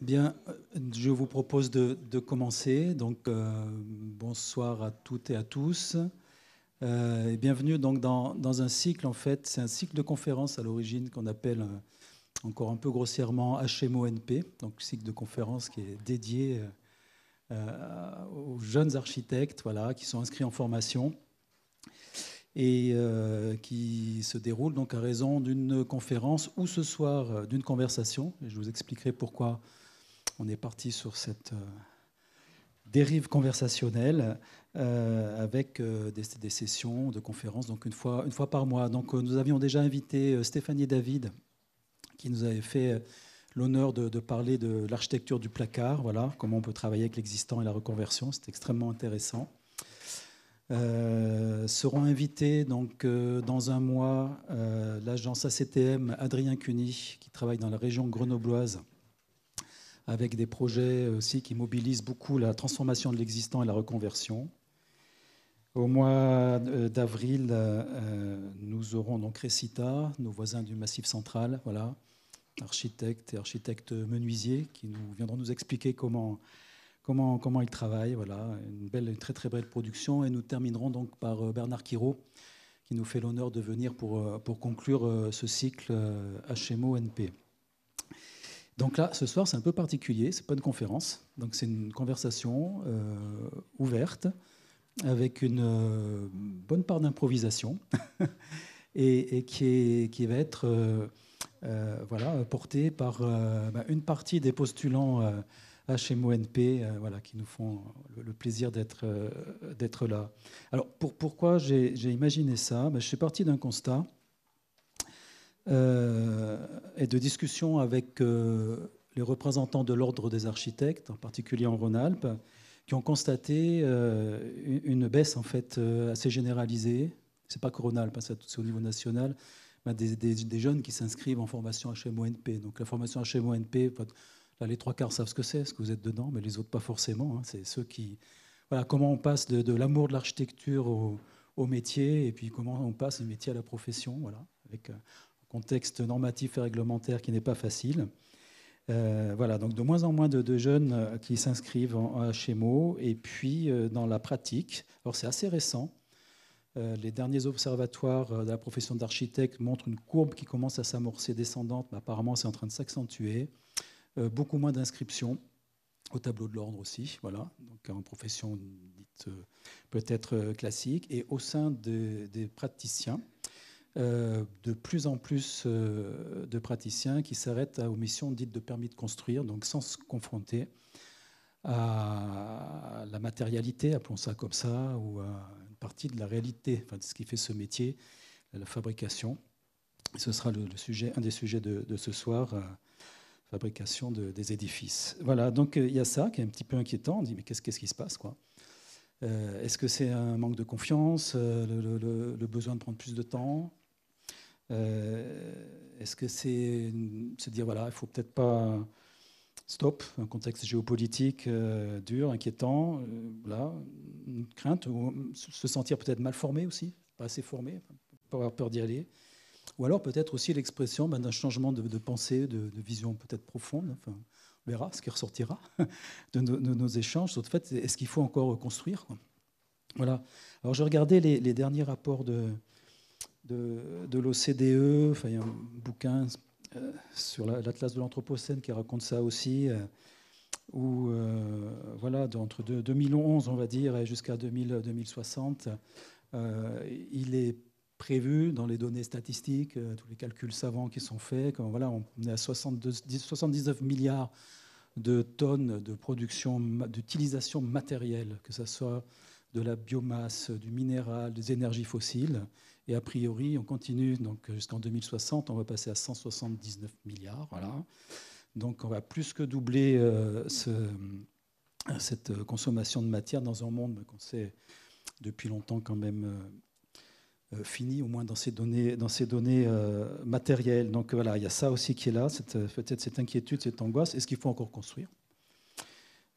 Bien, je vous propose de commencer. Donc, bonsoir à toutes et à tous. Et bienvenue donc dans un cycle, en fait, c'est un cycle de conférences à l'origine qu'on appelle encore un peu grossièrement HMONP, donc cycle de conférences qui est dédié aux jeunes architectes, voilà, qui sont inscrits en formation et qui se déroule donc à raison d'une conférence ou ce soir d'une conversation. Et je vous expliquerai pourquoi on est parti sur cette dérive conversationnelle avec des sessions de conférences, donc une fois par mois. Donc nous avions déjà invité Stéphanie David, qui nous avait fait l'honneur de parler de l'architecture du placard, voilà, comment on peut travailler avec l'existant et la reconversion. C'est extrêmement intéressant. Seront invités donc, dans un mois l'agence ACTM Adrien Cuny, qui travaille dans la région grenobloise, avec des projets aussi qui mobilisent beaucoup la transformation de l'existant et la reconversion. Au mois d'avril, nous aurons donc Recita, nos voisins du Massif central, voilà, architectes et architectes menuisiers, qui nous viendront nous expliquer comment ils travaillent. Voilà, une très très belle production. Et nous terminerons donc par Bernard Quiraud, qui nous fait l'honneur de venir pour conclure ce cycle HMO-NP. Donc là, ce soir, c'est un peu particulier, c'est pas une conférence, donc c'est une conversation ouverte, avec une bonne part d'improvisation, et qui va être voilà, portée par une partie des postulants HMONP, voilà, qui nous font le plaisir d'être là. Alors, pourquoi j'ai imaginé ça? Je suis parti d'un constat et de discussions avec les représentants de l'ordre des architectes, en particulier en Rhône-Alpes, qui ont constaté une baisse en fait assez généralisée. C'est pas que Rhône-Alpes, c'est au niveau national, des jeunes qui s'inscrivent en formation HMONP. Donc la formation HMONP, là, les trois quarts savent ce que c'est, parce que vous êtes dedans, mais les autres pas forcément. Hein. C'est ceux qui, voilà, comment on passe de l'amour de l'architecture au métier, et puis comment on passe du métier à la profession, voilà, avec contexte normatif et réglementaire qui n'est pas facile. Voilà, donc de moins en moins de jeunes qui s'inscrivent en HMO. Et puis dans la pratique, alors c'est assez récent, les derniers observatoires de la profession d'architecte montrent une courbe qui commence à s'amorcer descendante, mais apparemment c'est en train de s'accentuer. Beaucoup moins d'inscriptions au tableau de l'ordre aussi, voilà, donc en profession dite peut-être classique. Et au sein des praticiens, de plus en plus de praticiens qui s'arrêtent aux missions dites de permis de construire, donc sans se confronter à la matérialité, appelons ça comme ça, ou à une partie de la réalité, enfin, de ce qui fait ce métier, la fabrication. Et ce sera un des sujets de ce soir, fabrication des édifices. Voilà, donc il y a ça qui est un petit peu inquiétant. On dit, mais qu'est-ce qui se passe, quoi? Est-ce que c'est un manque de confiance, le besoin de prendre plus de temps? Est-ce que c'est se dire, voilà, il ne faut peut-être pas stop, un contexte géopolitique dur, inquiétant, voilà, une crainte, ou se sentir peut-être mal formé aussi, pas assez formé, pas avoir peur d'y aller, ou alors peut-être aussi l'expression d'un changement de pensée, de vision peut-être profonde. Enfin, on verra ce qui ressortira de nos échanges sur le fait, est-ce qu'il faut encore construire, quoi. Voilà. Alors je regardais les derniers rapports de l'OCDE. Enfin, il y a un bouquin sur l'Atlas de l'Anthropocène qui raconte ça aussi, où voilà, entre 2011, on va dire, et jusqu'à 2060, il est prévu dans les données statistiques, tous les calculs savants qui sont faits, voilà, on est à 79 milliards de tonnes de production, d'utilisation matérielle, que ce soit de la biomasse, du minéral, des énergies fossiles. Et a priori, on continue donc jusqu'en 2060, on va passer à 179 milliards. Voilà. Donc on va plus que doubler cette consommation de matière dans un monde qu'on sait depuis longtemps quand même fini, au moins dans ces données matérielles. Donc voilà, il y a ça aussi qui est là, peut-être cette inquiétude, cette angoisse. Est-ce qu'il faut encore construire?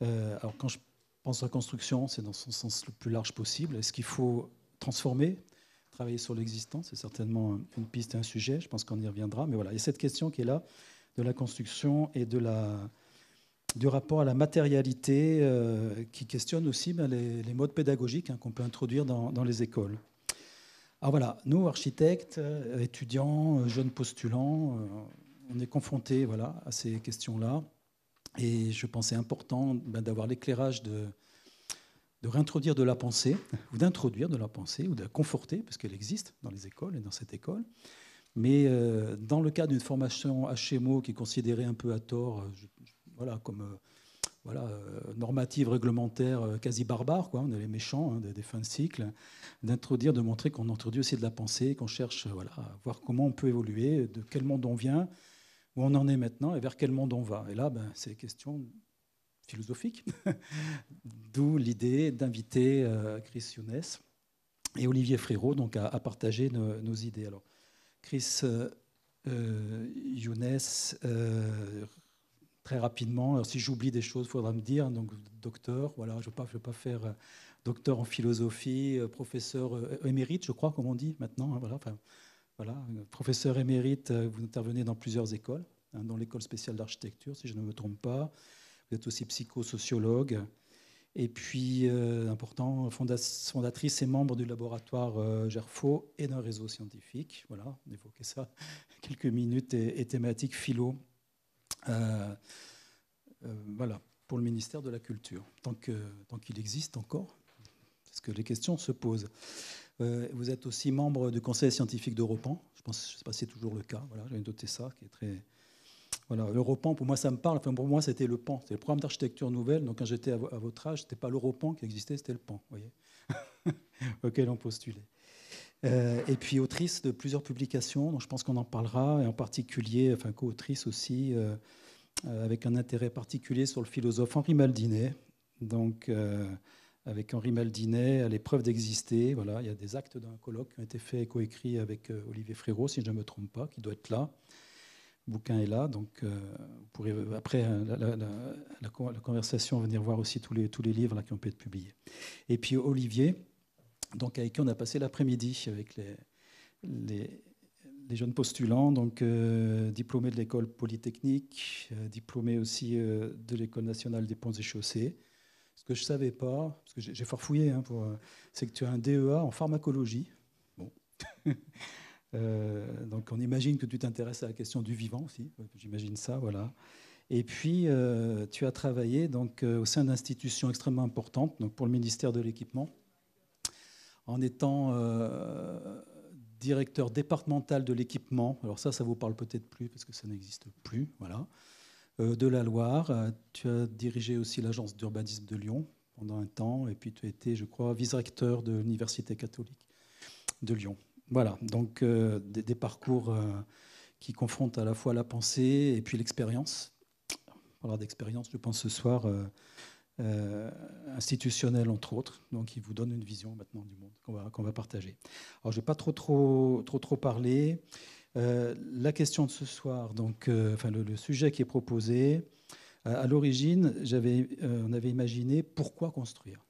Alors quand je pense à construction, c'est dans son sens le plus large possible. Est-ce qu'il faut transformer, travailler sur l'existant? C'est certainement une piste et un sujet, je pense qu'on y reviendra. Mais voilà, il y a cette question qui est là, de la construction et de du rapport à la matérialité qui questionne aussi les modes pédagogiques qu'on peut introduire dans les écoles. Alors voilà, nous, architectes, étudiants, jeunes postulants, on est confrontés voilà, à ces questions-là. Et je pensais important d'avoir l'éclairage de réintroduire de la pensée, ou d'introduire de la pensée, ou de la conforter, parce qu'elle existe dans les écoles et dans cette école. Mais dans le cadre d'une formation HMO qui est considérée un peu à tort, voilà, comme normative, réglementaire, quasi barbare, quoi. On est les méchants des fins de cycle, d'introduire, de montrer qu'on introduit aussi de la pensée, qu'on cherche voilà, à voir comment on peut évoluer, de quel monde on vient, où on en est maintenant et vers quel monde on va. Et là, c'est des questions philosophiques, d'où l'idée d'inviter Chris Younes et Olivier Frérot donc, à partager nos idées. Alors, Chris Younes, très rapidement, alors, si j'oublie des choses, il faudra me dire. Donc, docteur, voilà, je ne veux pas faire docteur en philosophie, professeur émérite, je crois, comme on dit maintenant. Voilà, enfin, voilà, professeur émérite, vous intervenez dans plusieurs écoles, dans l'école spéciale d'architecture, si je ne me trompe pas. Vous êtes aussi psychosociologue. Et puis, important, fondatrice et membre du laboratoire Gerfo et d'un réseau scientifique. Voilà, on évoquait ça quelques minutes, et thématique philo. Voilà, pour le ministère de la Culture, tant qu'il existe encore, parce que les questions se posent. Vous êtes aussi membre du Conseil scientifique d'Europan. Je ne sais pas si c'est toujours le cas. Voilà, j'ai noté ça, qui est très... Voilà, Europan, pour moi, ça me parle. Enfin, pour moi, c'était le PAN. C'était le programme d'architecture nouvelle. Donc, quand j'étais à votre âge, ce n'était pas l'Europan qui existait, c'était le PAN, vous voyez, auquel on postulait. Et puis, autrice de plusieurs publications, donc je pense qu'on en parlera, et en particulier, enfin, co-autrice aussi, avec un intérêt particulier sur le philosophe Henri Maldinet. Donc, avec Henri Maldinet, à l'épreuve d'exister. Voilà, il y a des actes d'un colloque qui ont été faits et coécrits avec Olivier Frérot, si je ne me trompe pas, qui doit être là. Le bouquin est là, donc vous pourrez, après la conversation, venir voir aussi tous les livres là, qui ont pu être publiés. Et puis Olivier, donc, avec qui on a passé l'après-midi avec les jeunes postulants, donc diplômé de l'école polytechnique, diplômé aussi de l'école nationale des ponts et chaussées. Ce que je ne savais pas, parce que j'ai farfouillé, c'est que tu as un DEA en pharmacologie. Bon. Donc on imagine que tu t'intéresses à la question du vivant aussi, j'imagine ça, voilà. Et puis tu as travaillé donc, au sein d'institutions extrêmement importantes, donc pour le ministère de l'Équipement, en étant directeur départemental de l'équipement. Alors ça vous parle peut-être plus parce que ça n'existe plus, voilà. De la Loire. Tu as dirigé aussi l'agence d'urbanisme de Lyon pendant un temps, et puis tu as été, je crois, vice-recteur de l'Université catholique de Lyon. Voilà, donc des parcours qui confrontent à la fois la pensée et puis l'expérience. On parlera d'expérience, je pense, ce soir, institutionnelle, entre autres, donc qui vous donne une vision maintenant du monde qu'on va partager. Alors, je ne vais pas trop parler. La question de ce soir, donc, enfin, le sujet qui est proposé, à l'origine, on avait imaginé pourquoi construire.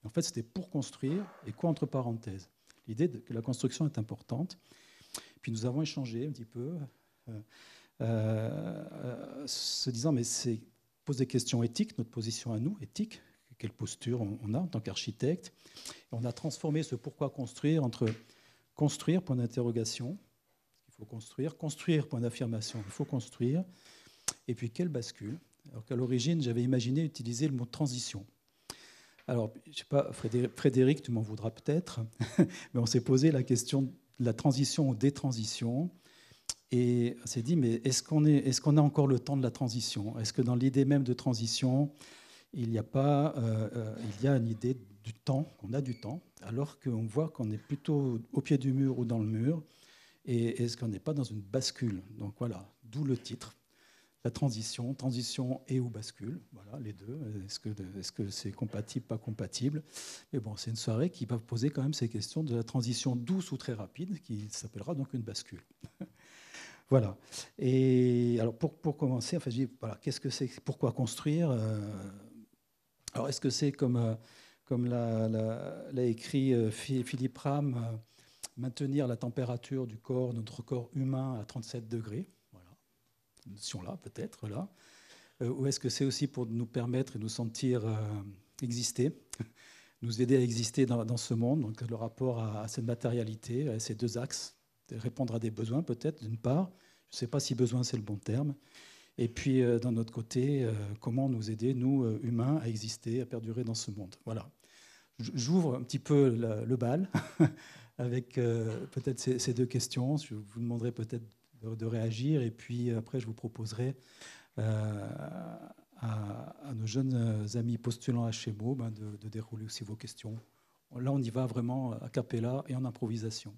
En fait, c'était pour construire, et quoi entre parenthèses. L'idée que la construction est importante. Puis nous avons échangé un petit peu, se disant, mais c'est pose des questions éthiques, notre position à nous, éthique, quelle posture on a en tant qu'architecte. On a transformé ce pourquoi construire entre construire, point d'interrogation, il faut construire, construire, point d'affirmation, il faut construire, et puis quelle bascule. Alors qu'à l'origine, j'avais imaginé utiliser le mot transition. Alors, je ne sais pas, Frédéric, tu m'en voudras peut-être, mais on s'est posé la question de la transition ou des transitions. Et on s'est dit, mais est-ce qu'on a encore le temps de la transition? Est-ce que dans l'idée même de transition, il y a une idée du temps, qu'on a du temps, alors qu'on voit qu'on est plutôt au pied du mur ou dans le mur? Et est-ce qu'on n'est pas dans une bascule? Donc voilà, d'où le titre. La transition et ou bascule, voilà, les deux. Est-ce que c'est compatible, pas compatible? Mais bon, c'est une soirée qui va poser quand même ces questions de la transition douce ou très rapide, qui s'appellera donc une bascule. Voilà. Et alors pour commencer, enfin, je dis, voilà, qu'est-ce que c'est? Pourquoi construire? Alors est-ce que c'est comme l'a écrit Philippe Ram, maintenir la température du corps, notre corps humain, à 37 degrés? Voilà. Cette notion-là, peut-être, là. ou est-ce que c'est aussi pour nous permettre et nous sentir exister, nous aider à exister dans ce monde? Donc le rapport à cette matérialité, à ces deux axes, répondre à des besoins peut-être d'une part, je ne sais pas si besoin c'est le bon terme, et puis d'un autre côté, comment nous aider, nous humains, à exister, à perdurer dans ce monde. Voilà. J'ouvre un petit peu le bal avec peut-être ces deux questions. Je vous demanderai peut-être de réagir, et puis après je vous proposerai à nos jeunes amis postulants à HMO de dérouler aussi vos questions. Là, on y va vraiment a cappella et en improvisation.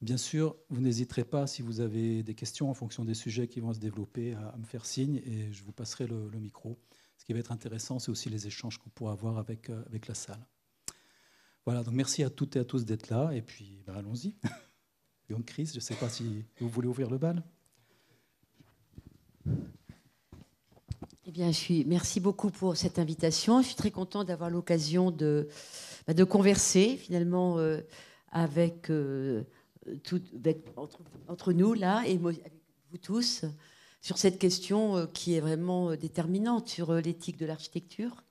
Bien sûr, vous n'hésiterez pas, si vous avez des questions en fonction des sujets qui vont se développer, à me faire signe et je vous passerai le micro. Ce qui va être intéressant, c'est aussi les échanges qu'on pourra avoir avec la salle. Voilà, donc merci à toutes et à tous d'être là, et puis allons-y. Donc Chris, je ne sais pas si vous voulez ouvrir le bal. Eh bien, merci beaucoup pour cette invitation. Je suis très contente d'avoir l'occasion de converser finalement avec, entre nous là et moi, avec vous tous sur cette question qui est vraiment déterminante sur l'éthique de l'architecture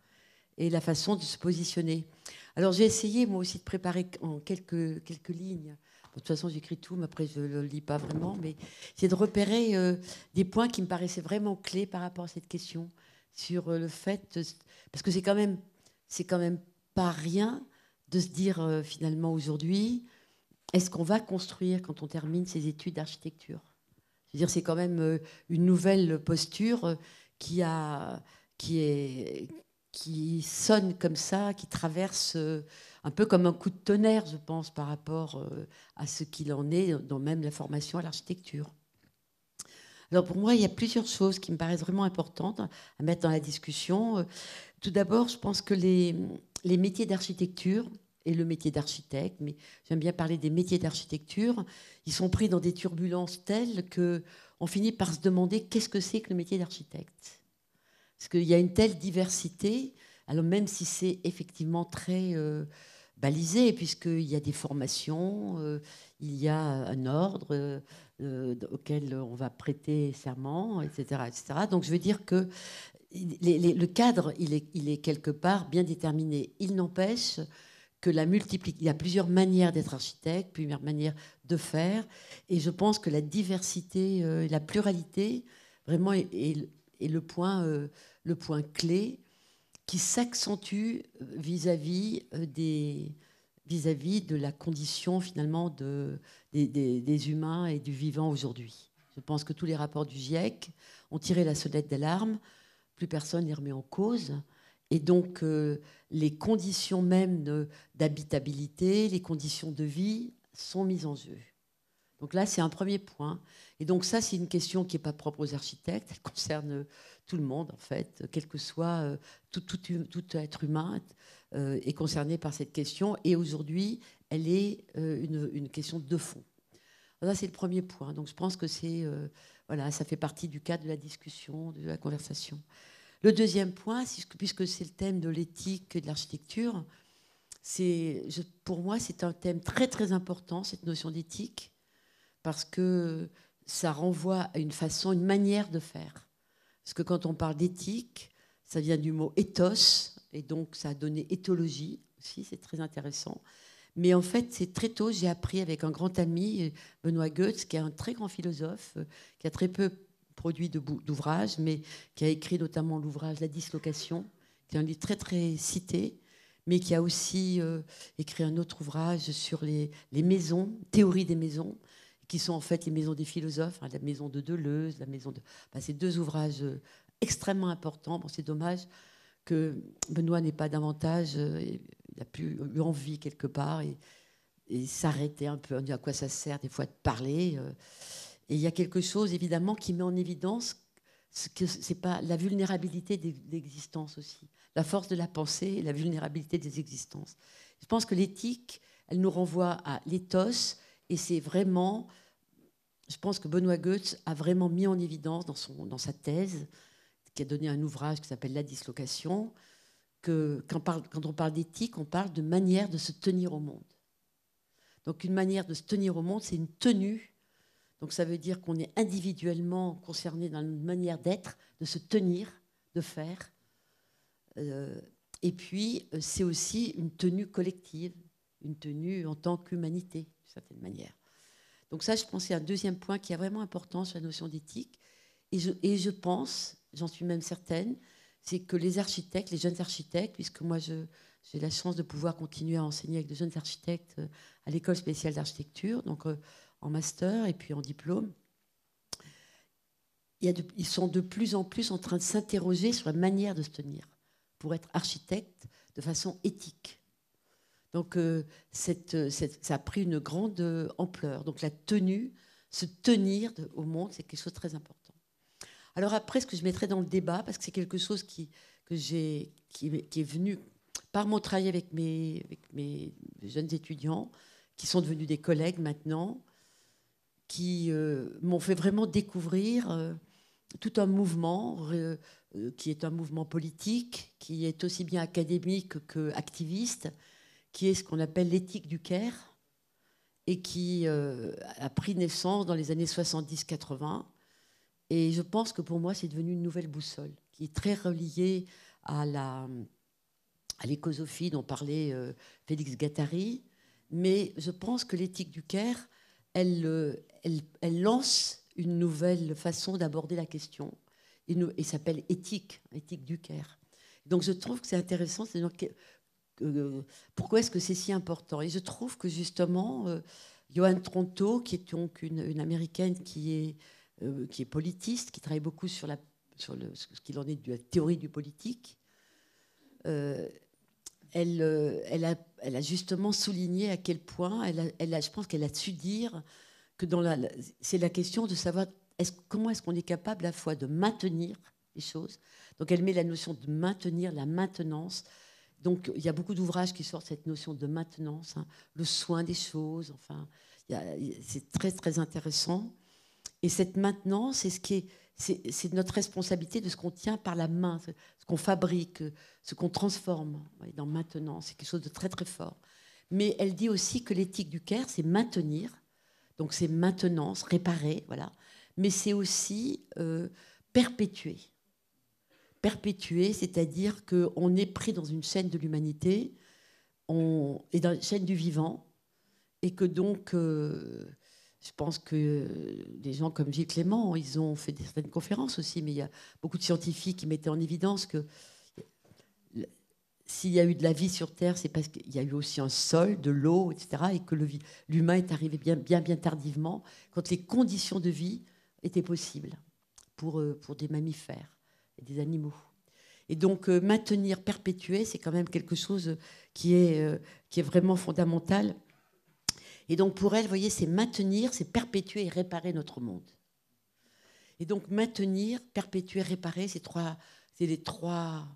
et la façon de se positionner. Alors j'ai essayé moi aussi de préparer en quelques lignes. De toute façon, j'écris tout, mais après, je ne le lis pas vraiment. Mais c'est de repérer des points qui me paraissaient vraiment clés par rapport à cette question. Sur le fait... Parce que c'est quand même pas rien de se dire, finalement, aujourd'hui, est-ce qu'on va construire quand on termine ses études d'architecture? Je veux dire, c'est quand même une nouvelle posture qui sonne comme ça, qui traverse un peu comme un coup de tonnerre, je pense, par rapport à ce qu'il en est dans même la formation à l'architecture. Alors pour moi, il y a plusieurs choses qui me paraissent vraiment importantes à mettre dans la discussion. Tout d'abord, je pense que les métiers d'architecture et le métier d'architecte, mais j'aime bien parler des métiers d'architecture, ils sont pris dans des turbulences telles qu'on finit par se demander qu'est-ce que c'est que le métier d'architecte. Parce qu'il y a une telle diversité, alors même si c'est effectivement très balisé, puisqu'il y a des formations, il y a un ordre auquel on va prêter serment, etc., etc. Donc je veux dire que le cadre, il est quelque part bien déterminé. Il n'empêche que il y a plusieurs manières d'être architecte, plusieurs manières de faire, et je pense que la diversité, la pluralité, vraiment est le point clé qui s'accentue vis-à-vis de la condition finalement des humains et du vivant aujourd'hui. Je pense que tous les rapports du GIEC ont tiré la sonnette d'alarme, plus personne ne les remet en cause. Et donc, les conditions même d'habitabilité, les conditions de vie sont mises en jeu. Donc là, c'est un premier point. Et donc ça, c'est une question qui n'est pas propre aux architectes, elle concerne tout le monde, en fait, quel que soit tout être humain est concerné par cette question. Et aujourd'hui, elle est une question de fond. Alors là, c'est le premier point. Donc je pense que voilà, ça fait partie du cadre de la discussion, de la conversation. Le deuxième point, puisque c'est le thème de l'éthique et de l'architecture, pour moi, c'est un thème très, très important, cette notion d'éthique, parce que ça renvoie à une manière de faire. Parce que quand on parle d'éthique, ça vient du mot ethos, et donc ça a donné éthologie aussi, c'est très intéressant. Mais en fait, c'est très tôt, j'ai appris avec un grand ami, Benoît Goetz, qui est un très grand philosophe, qui a très peu produit d'ouvrages, mais qui a écrit notamment l'ouvrage La dislocation, qui est un livre très, très cité, mais qui a aussi écrit un autre ouvrage sur les maisons, théorie des maisons, qui sont en fait les maisons des philosophes, hein, la maison de Deleuze, la maison de... Enfin, c'est deux ouvrages extrêmement importants. Bon, c'est dommage que Benoît n'ait pas davantage... il n'a plus eu envie quelque part et s'arrêter un peu. On dit à quoi ça sert des fois de parler. Et il y a quelque chose, évidemment, qui met en évidence que c'est pas la vulnérabilité de l'existence aussi. La force de la pensée et la vulnérabilité des existences. Je pense que l'éthique, elle nous renvoie à l'éthos. Et c'est vraiment, je pense que Benoît Goetz a vraiment mis en évidence dans sa thèse, qui a donné un ouvrage qui s'appelle La dislocation, que quand on parle d'éthique, on parle de manière de se tenir au monde. Donc une manière de se tenir au monde, c'est une tenue. Donc ça veut dire qu'on est individuellement concerné dans une manière d'être, de se tenir, de faire. Et puis, c'est aussi une tenue collective, une tenue en tant qu'humanité, d'une certaine manière. Donc ça, je pense que c'est un deuxième point qui est vraiment important sur la notion d'éthique. Et je pense, j'en suis même certaine, c'est que les architectes, les jeunes architectes, puisque moi j'ai la chance de pouvoir continuer à enseigner avec de jeunes architectes à l'école spéciale d'architecture, donc en master et puis en diplôme, ils sont de plus en plus en train de s'interroger sur la manière de se tenir pour être architecte de façon éthique. Donc ça a pris une grande ampleur. Donc la tenue, se tenir au monde, c'est quelque chose de très important. Alors après, ce que je mettrais dans le débat, parce que c'est quelque chose qui est venu par mon travail avec mes jeunes étudiants, qui sont devenus des collègues maintenant, qui m'ont fait vraiment découvrir tout un mouvement qui est un mouvement politique, qui est aussi bien académique qu'activiste, qui est ce qu'on appelle l'éthique du Caire, et qui a pris naissance dans les années 70-80. Et je pense que pour moi, c'est devenu une nouvelle boussole, qui est très reliée à l'écosophie dont parlait Félix Guattari. Mais je pense que l'éthique du Caire, elle lance une nouvelle façon d'aborder la question, et s'appelle éthique du Caire. Donc je trouve que c'est intéressant. Pourquoi est-ce que c'est si important? Et je trouve que justement, Joanne Tronto, qui est donc une Américaine qui est politiste, qui travaille beaucoup sur ce qu'il en est de la théorie du politique, elle a justement souligné à quel point, je pense qu'elle a su dire que c'est la question de savoir comment est-ce qu'on est capable à la fois de maintenir les choses. Donc elle met la notion de maintenir, la maintenance. Donc il y a beaucoup d'ouvrages qui sortent cette notion de maintenance, hein, le soin des choses, enfin, c'est très très intéressant. Et cette maintenance, c'est notre responsabilité de ce qu'on tient par la main, ce qu'on fabrique, ce qu'on transforme dans maintenance. C'est quelque chose de très très fort. Mais elle dit aussi que l'éthique du Caire, c'est maintenir, donc c'est maintenance, réparer, voilà. Mais c'est aussi perpétuer. Perpétuer, c'est-à-dire qu'on est pris dans une chaîne de l'humanité, on est dans la chaîne du vivant, et que donc, je pense que des gens comme Gilles Clément, ils ont fait certaines conférences aussi, mais il y a beaucoup de scientifiques qui mettaient en évidence que s'il y a eu de la vie sur Terre, c'est parce qu'il y a eu aussi un sol, de l'eau, etc., et que l'humain est arrivé bien tardivement, quand les conditions de vie étaient possibles pour des mammifères et des animaux. Et donc, maintenir, perpétuer, c'est quand même quelque chose qui est vraiment fondamental. Et donc, pour elle, vous voyez, c'est maintenir, c'est perpétuer et réparer notre monde. Et donc, maintenir, perpétuer, réparer, c'est les trois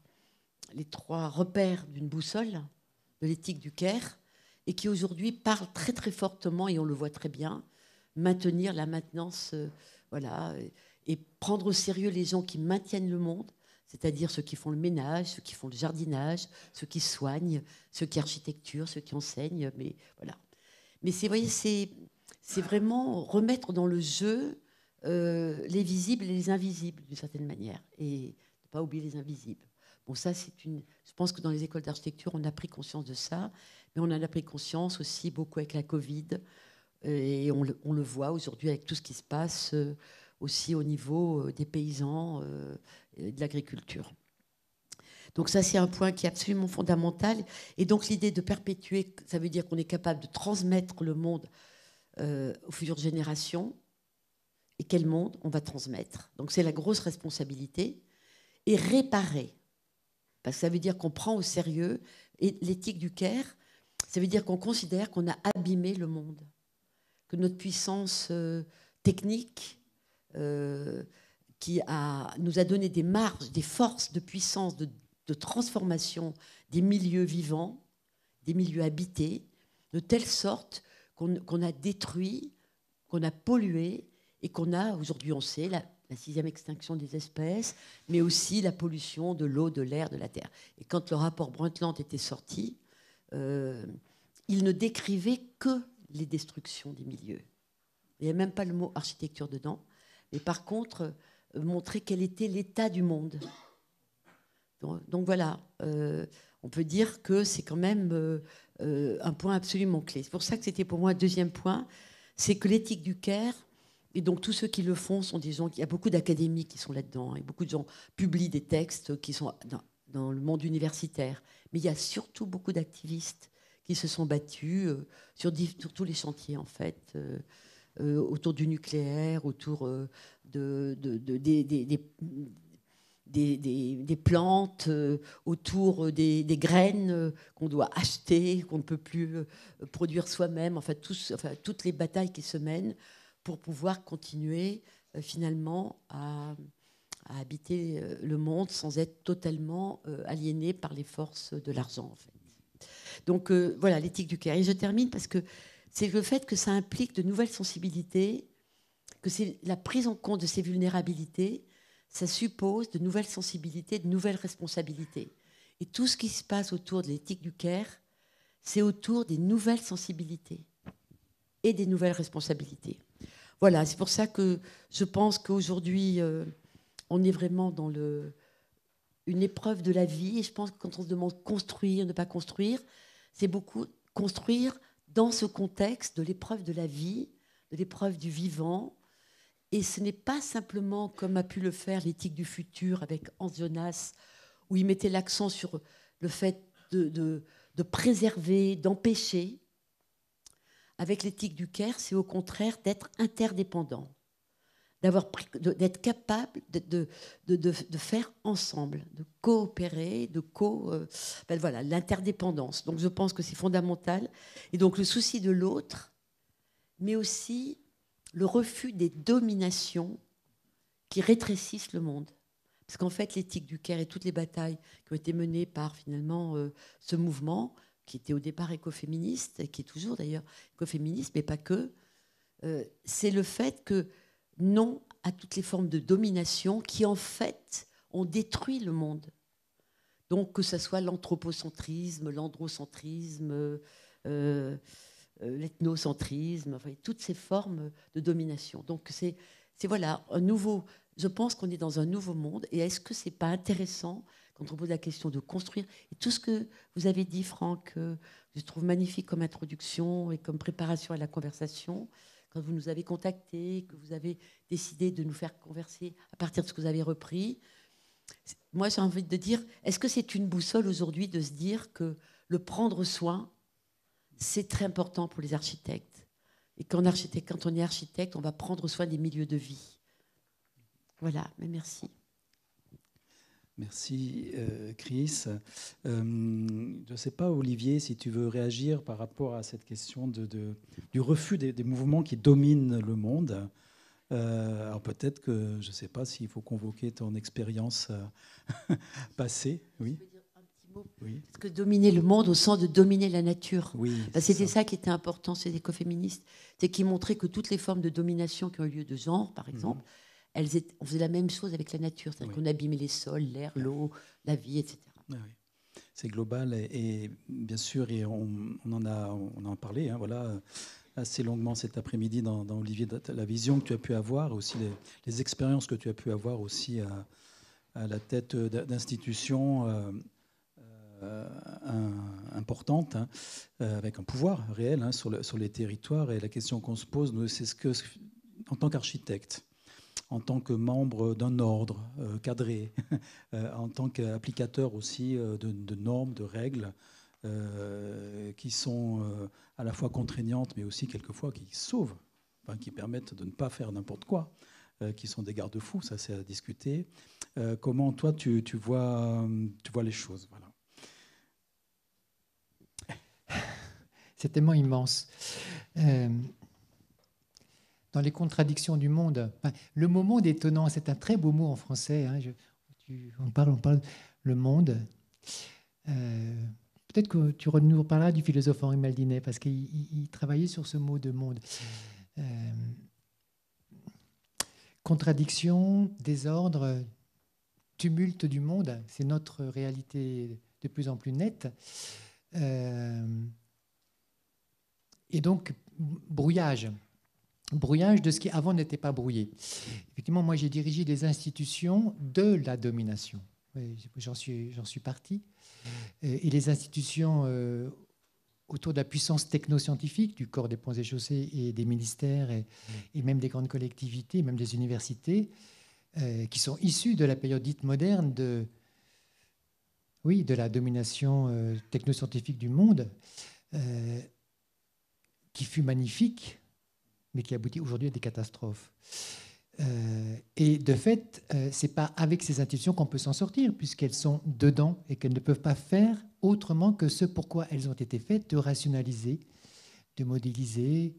repères d'une boussole de l'éthique du Caire, et qui aujourd'hui parlent très très fortement, et on le voit très bien, maintenir la maintenance, voilà, et prendre au sérieux les gens qui maintiennent le monde, c'est-à-dire ceux qui font le ménage, ceux qui font le jardinage, ceux qui soignent, ceux qui architecturent, ceux qui enseignent, mais voilà. Mais vous voyez, c'est vraiment remettre dans le jeu les visibles et les invisibles, d'une certaine manière, et ne pas oublier les invisibles. Bon, ça, je pense que dans les écoles d'architecture, on a pris conscience de ça, mais on en a pris conscience aussi beaucoup avec la Covid, et on le voit aujourd'hui avec tout ce qui se passe aussi au niveau des paysans et de l'agriculture. Donc ça, c'est un point qui est absolument fondamental. Et donc l'idée de perpétuer, ça veut dire qu'on est capable de transmettre le monde aux futures générations. Et quel monde on va transmettre? Donc c'est la grosse responsabilité. Et réparer, parce que ça veut dire qu'on prend au sérieux. Et l'éthique du Caire, ça veut dire qu'on considère qu'on a abîmé le monde, que notre puissance technique nous a donné des marges, des forces de puissance, de transformation des milieux vivants, des milieux habités, de telle sorte qu'on a détruit, qu'on a pollué, et qu'on a, aujourd'hui on sait, la 6e extinction des espèces, mais aussi la pollution de l'eau, de l'air, de la terre. Et quand le rapport Brundtland était sorti, il ne décrivait que les destructions des milieux. Il n'y a même pas le mot architecture dedans. Mais par contre, montrer quel était l'état du monde. Donc voilà, on peut dire que c'est quand même un point absolument clé. C'est pour ça que c'était pour moi un deuxième point, c'est que l'éthique du Caire, et donc tous ceux qui le font sont des gens, il y a beaucoup d'académiques qui sont là-dedans, et beaucoup de gens publient des textes qui sont dans le monde universitaire, mais il y a surtout beaucoup d'activistes qui se sont battus sur tous les chantiers, en fait, autour du nucléaire, autour des plantes, autour des graines qu'on doit acheter, qu'on ne peut plus produire soi-même, enfin, toutes les batailles qui se mènent pour pouvoir continuer finalement à habiter le monde sans être totalement aliéné par les forces de l'argent. En fait. Donc voilà, l'éthique du Caire. Et je termine parce que c'est le fait que ça implique de nouvelles sensibilités, que c'est la prise en compte de ces vulnérabilités, ça suppose de nouvelles sensibilités, de nouvelles responsabilités. Et tout ce qui se passe autour de l'éthique du Caire, c'est autour des nouvelles sensibilités et des nouvelles responsabilités. Voilà, c'est pour ça que je pense qu'aujourd'hui, on est vraiment dans une épreuve de la vie. Et je pense que quand on se demande construire, ne pas construire, c'est beaucoup construire dans ce contexte de l'épreuve de la vie, de l'épreuve du vivant. Et ce n'est pas simplement, comme a pu le faire l'éthique du futur avec Hans Jonas, où il mettait l'accent sur le fait de préserver, d'empêcher. Avec l'éthique du Caire, c'est au contraire d'être interdépendant, d'être capable de faire ensemble, de coopérer, voilà, l'interdépendance. Donc je pense que c'est fondamental. Et donc le souci de l'autre, mais aussi le refus des dominations qui rétrécissent le monde. Parce qu'en fait, l'éthique du Caire et toutes les batailles qui ont été menées par finalement ce mouvement, qui était au départ écoféministe, et qui est toujours d'ailleurs écoféministe, mais pas que, c'est le fait que non à toutes les formes de domination qui en fait ont détruit le monde. Donc que ce soit l'anthropocentrisme, l'androcentrisme, l'ethnocentrisme, enfin, toutes ces formes de domination. Donc c'est voilà un nouveau. Je pense qu'on est dans un nouveau monde. Et est-ce que c'est pas intéressant quand on pose la question de construire et tout ce que vous avez dit, Franck, je trouve magnifique comme introduction et comme préparation à la conversation. Quand vous nous avez contactés, que vous avez décidé de nous faire converser à partir de ce que vous avez repris, moi j'ai envie de dire, est-ce que c'est une boussole aujourd'hui de se dire que le prendre soin, c'est très important pour les architectes. Et quand on est architecte, on va prendre soin des milieux de vie. Voilà, mais merci. Merci, Chris. Je ne sais pas, Olivier, si tu veux réagir par rapport à cette question du refus des mouvements qui dominent le monde. Alors peut-être que, je ne sais pas s'il faut convoquer ton expérience passée. Oui. Oui. Parce que dominer le monde au sens de dominer la nature. Oui, c'était ça qui était important chez les écoféministes, c'est qu'ils montraient que toutes les formes de domination qui ont eu lieu de genre, par exemple, on faisait la même chose avec la nature, c'est-à-dire qu'on abîmait les sols, l'air, l'eau, la vie, etc. Oui. C'est global et bien sûr, et on en a parlé, hein, voilà, assez longuement cet après-midi dans Olivier, la vision que tu as pu avoir, aussi les expériences que tu as pu avoir aussi à la tête d'institutions importantes, hein, avec un pouvoir réel, hein, sur les territoires. Et la question qu'on se pose, c'est en tant qu'architecte, en tant que membre d'un ordre cadré, en tant qu'applicateur aussi de normes, de règles qui sont à la fois contraignantes, mais aussi quelquefois qui sauvent, enfin, qui permettent de ne pas faire n'importe quoi, qui sont des garde-fous, ça c'est à discuter. Comment toi tu vois les choses, voilà. C'est tellement immense. Dans les contradictions du monde, le mot monde étonnant, c'est un très beau mot en français. Hein, on parle le monde. Peut-être que tu nous reparleras du philosophe Henri Maldinet, parce qu'il travaillait sur ce mot de monde. Contradiction, désordre, tumulte du monde, c'est notre réalité de plus en plus nette. Et donc, brouillage. brouillage de ce qui avant n'était pas brouillé. Effectivement, moi j'ai dirigé des institutions de la domination. Oui, j'en suis parti. Et les institutions autour de la puissance technoscientifique du corps des ponts et chaussées et des ministères et même des grandes collectivités, même des universités, qui sont issues de la période dite moderne de la domination technoscientifique du monde, qui fut magnifique, mais qui aboutit aujourd'hui à des catastrophes. Et de fait, ce n'est pas avec ces institutions qu'on peut s'en sortir, puisqu'elles sont dedans et qu'elles ne peuvent pas faire autrement que ce pourquoi elles ont été faites, de rationaliser, de modéliser,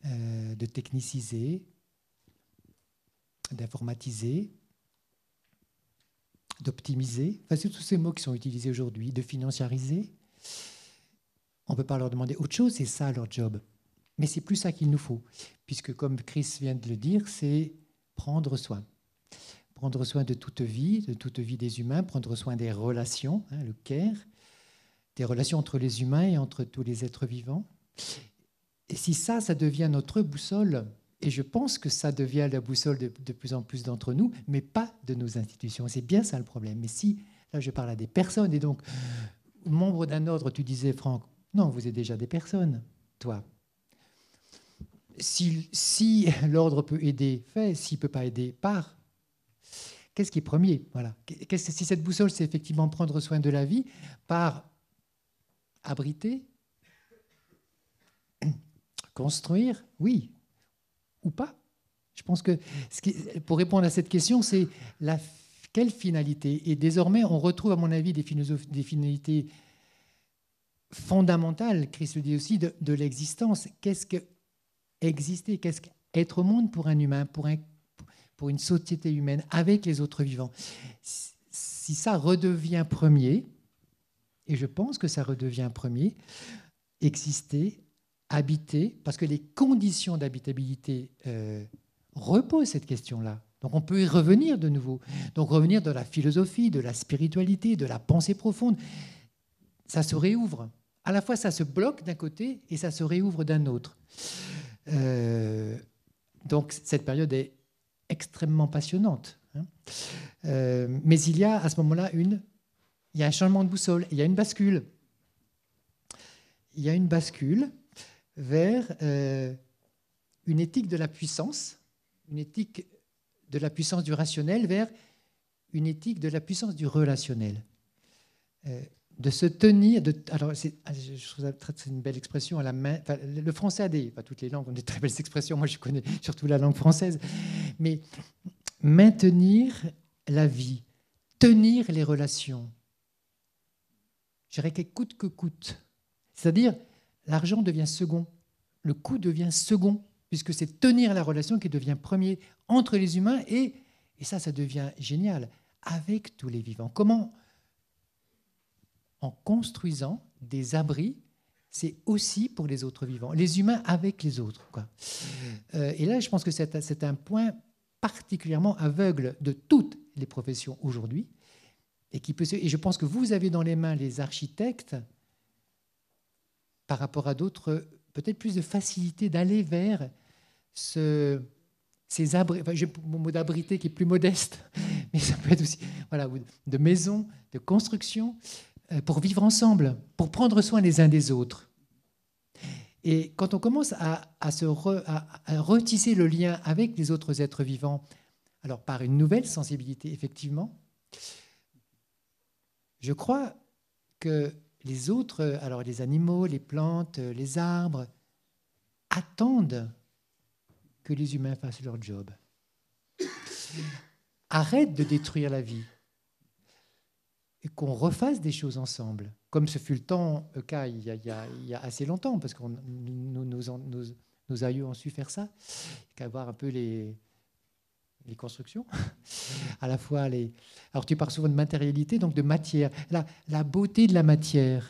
de techniciser, d'informatiser, d'optimiser. Enfin, c'est tous ces mots qui sont utilisés aujourd'hui, de financiariser. On ne peut pas leur demander autre chose, c'est ça leur job. Mais c'est plus ça qu'il nous faut, puisque comme Chris vient de le dire, c'est prendre soin. Prendre soin de toute vie des humains, prendre soin des relations, le care, des relations entre les humains et entre tous les êtres vivants. Et si ça devient notre boussole, et je pense que ça devient la boussole de plus en plus d'entre nous, mais pas de nos institutions. C'est bien ça le problème. Mais si, là je parle à des personnes, et donc, membre d'un ordre, tu disais, Franck, non, vous êtes déjà des personnes, toi. Si l'ordre peut aider, fait. S'il ne peut pas aider, part. Qu'est-ce qui est premier? Voilà. Si cette boussole, c'est effectivement prendre soin de la vie, par abriter, construire, oui, ou pas. Je pense que pour répondre à cette question, c'est quelle finalité? Et désormais, on retrouve, à mon avis, des finalités fondamentales, Chris le dit aussi, de l'existence. Qu'est-ce que exister? Qu'est-ce qu'être au monde pour un humain, pour une société humaine, avec les autres vivants? Si ça redevient premier, et je pense que ça redevient premier, exister, habiter, parce que les conditions d'habitabilité reposent cette question-là. Donc on peut y revenir de nouveau. Donc revenir de la philosophie, de la spiritualité, de la pensée profonde. Ça se réouvre. À la fois, ça se bloque d'un côté et ça se réouvre d'un autre. Donc cette période est extrêmement passionnante. Mais il y a à ce moment-là il y a un changement de boussole, il y a une bascule. Il y a une bascule vers une éthique de la puissance, une éthique de la puissance du rationnel vers une éthique de la puissance du relationnel. De se tenir, alors je trouve ça c'est une belle expression à la main. Enfin, le français a toutes les langues ont des très belles expressions. Moi, je connais surtout la langue française, mais maintenir la vie, tenir les relations. Je dirais que coûte que coûte. C'est-à-dire, l'argent devient second, le coût devient second, puisque c'est tenir la relation qui devient premier entre les humains et ça devient génial avec tous les vivants. Comment? En construisant des abris, c'est aussi pour les autres vivants, les humains avec les autres, quoi. Et là, je pense que c'est un point particulièrement aveugle de toutes les professions aujourd'hui, et je pense que vous avez dans les mains les architectes, par rapport à d'autres, peut-être plus de facilité d'aller vers ces abris. Enfin, j'ai mon mot d'abrité qui est plus modeste, mais ça peut être aussi de maisons, de construction, pour vivre ensemble, pour prendre soin les uns des autres. Et quand on commence à retisser le lien avec les autres êtres vivants, alors par une nouvelle sensibilité, effectivement, je crois que les autres, alors les animaux, les plantes, les arbres, attendent que les humains fassent leur job. Arrête de détruire la vie et qu'on refasse des choses ensemble, comme ce fut le cas il y a assez longtemps, parce que nos aïeux ont su faire ça, qu'avoir un peu les constructions, à la fois Alors tu parles souvent de matérialité, donc de matière, la beauté de la matière.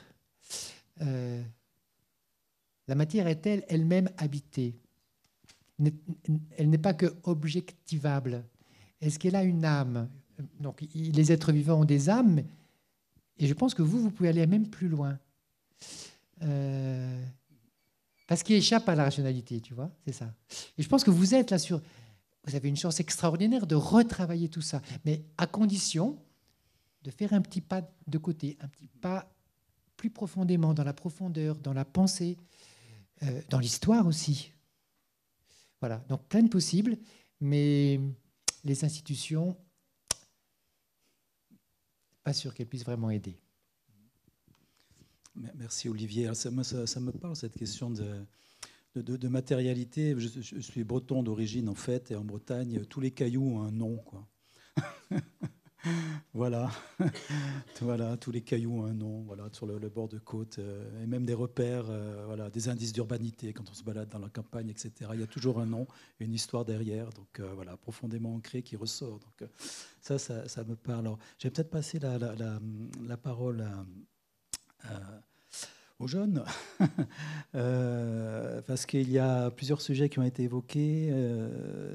La matière est-elle elle-même habitée? Elle n'est pas que objectivable. Est-ce qu'elle a une âme? Donc les êtres vivants ont des âmes, et je pense que vous pouvez aller même plus loin. Parce qu'il échappe à la rationalité, tu vois, c'est ça. Et je pense que vous êtes là sur... Vous avez une chance extraordinaire de retravailler tout ça, mais à condition de faire un petit pas de côté, un petit pas plus profondément dans la profondeur, dans la pensée, dans l'histoire aussi. Voilà, donc plein de possibles, mais les institutions, pas sûr qu'elles puissent vraiment aider. Merci Olivier. Ça me parle, cette question de matérialité. Je suis breton d'origine en fait, et en Bretagne, tous les cailloux ont un nom, quoi. Voilà. Voilà, tous les cailloux ont un nom, voilà, sur le bord de côte, et même des repères, voilà, des indices d'urbanité quand on se balade dans la campagne, etc. Il y a toujours un nom, une histoire derrière, donc voilà, profondément ancrée qui ressort. Donc ça me parle. Alors, je vais peut-être passer la parole aux jeunes, parce qu'il y a plusieurs sujets qui ont été évoqués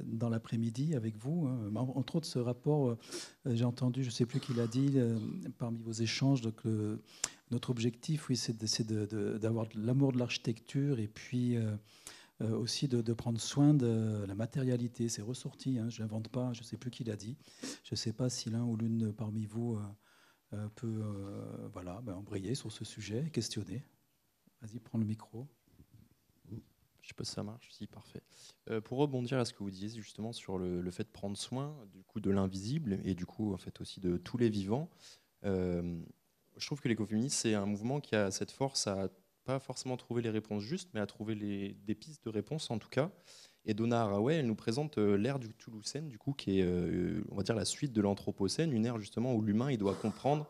dans l'après-midi avec vous. Entre autres, ce rapport, j'ai entendu, je ne sais plus qui l'a dit, parmi vos échanges, donc, notre objectif, oui, c'est d'avoir l'amour de l'architecture et puis aussi de prendre soin de la matérialité. C'est ressorti, hein, je n'invente pas, je ne sais plus qui l'a dit. Je ne sais pas si l'un ou l'une parmi vous... peut voilà, embrayer sur ce sujet, questionner. Vas-y, prends le micro. Je ne sais pas si ça marche. Si, parfait. Pour rebondir à ce que vous disiez justement sur le fait de prendre soin du coup, de l'invisible et du coup en fait, aussi de tous les vivants, je trouve que l'écoféminisme, c'est un mouvement qui a cette force à pas forcément trouver les réponses justes, mais à trouver des pistes de réponse en tout cas. Et Donna Haraway, elle nous présente l'ère du Toulousaine, du coup, qui est, on va dire, la suite de l'Anthropocène, une ère justement où l'humain, il doit comprendre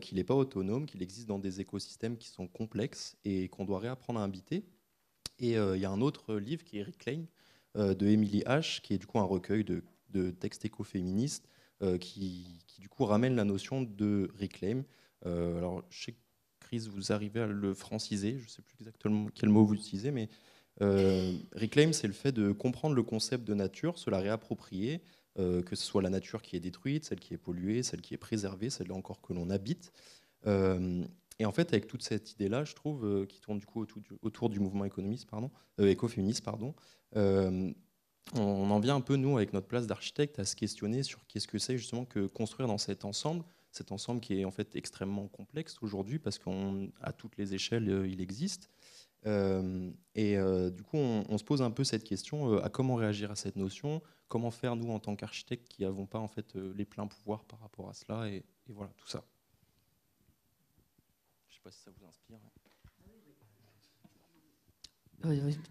qu'il n'est pas autonome, qu'il existe dans des écosystèmes qui sont complexes et qu'on doit réapprendre à habiter. Et il y a un autre livre qui est Reclaim, de Emily H, qui est du coup un recueil de textes écoféministes qui du coup ramène la notion de reclaim. Alors, je sais que Chris, vous arrivez à le franciser, je ne sais plus exactement quel mot vous utilisez, mais reclaim, c'est le fait de comprendre le concept de nature, se la réapproprier, que ce soit la nature qui est détruite, celle qui est polluée, celle qui est préservée, celle encore que l'on habite. Et en fait, avec toute cette idée-là, je trouve, qui tourne du coup autour du mouvement écoféministe, on en vient un peu, nous, avec notre place d'architecte, à se questionner sur qu'est-ce que c'est justement que construire dans cet ensemble qui est en fait extrêmement complexe aujourd'hui, parce qu'à toutes les échelles, il existe. Du coup, on se pose un peu cette question à comment réagir à cette notion, comment faire nous en tant qu'architectes qui n'avons pas en fait les pleins pouvoirs par rapport à cela, et voilà tout ça. Je ne sais pas si ça vous inspire.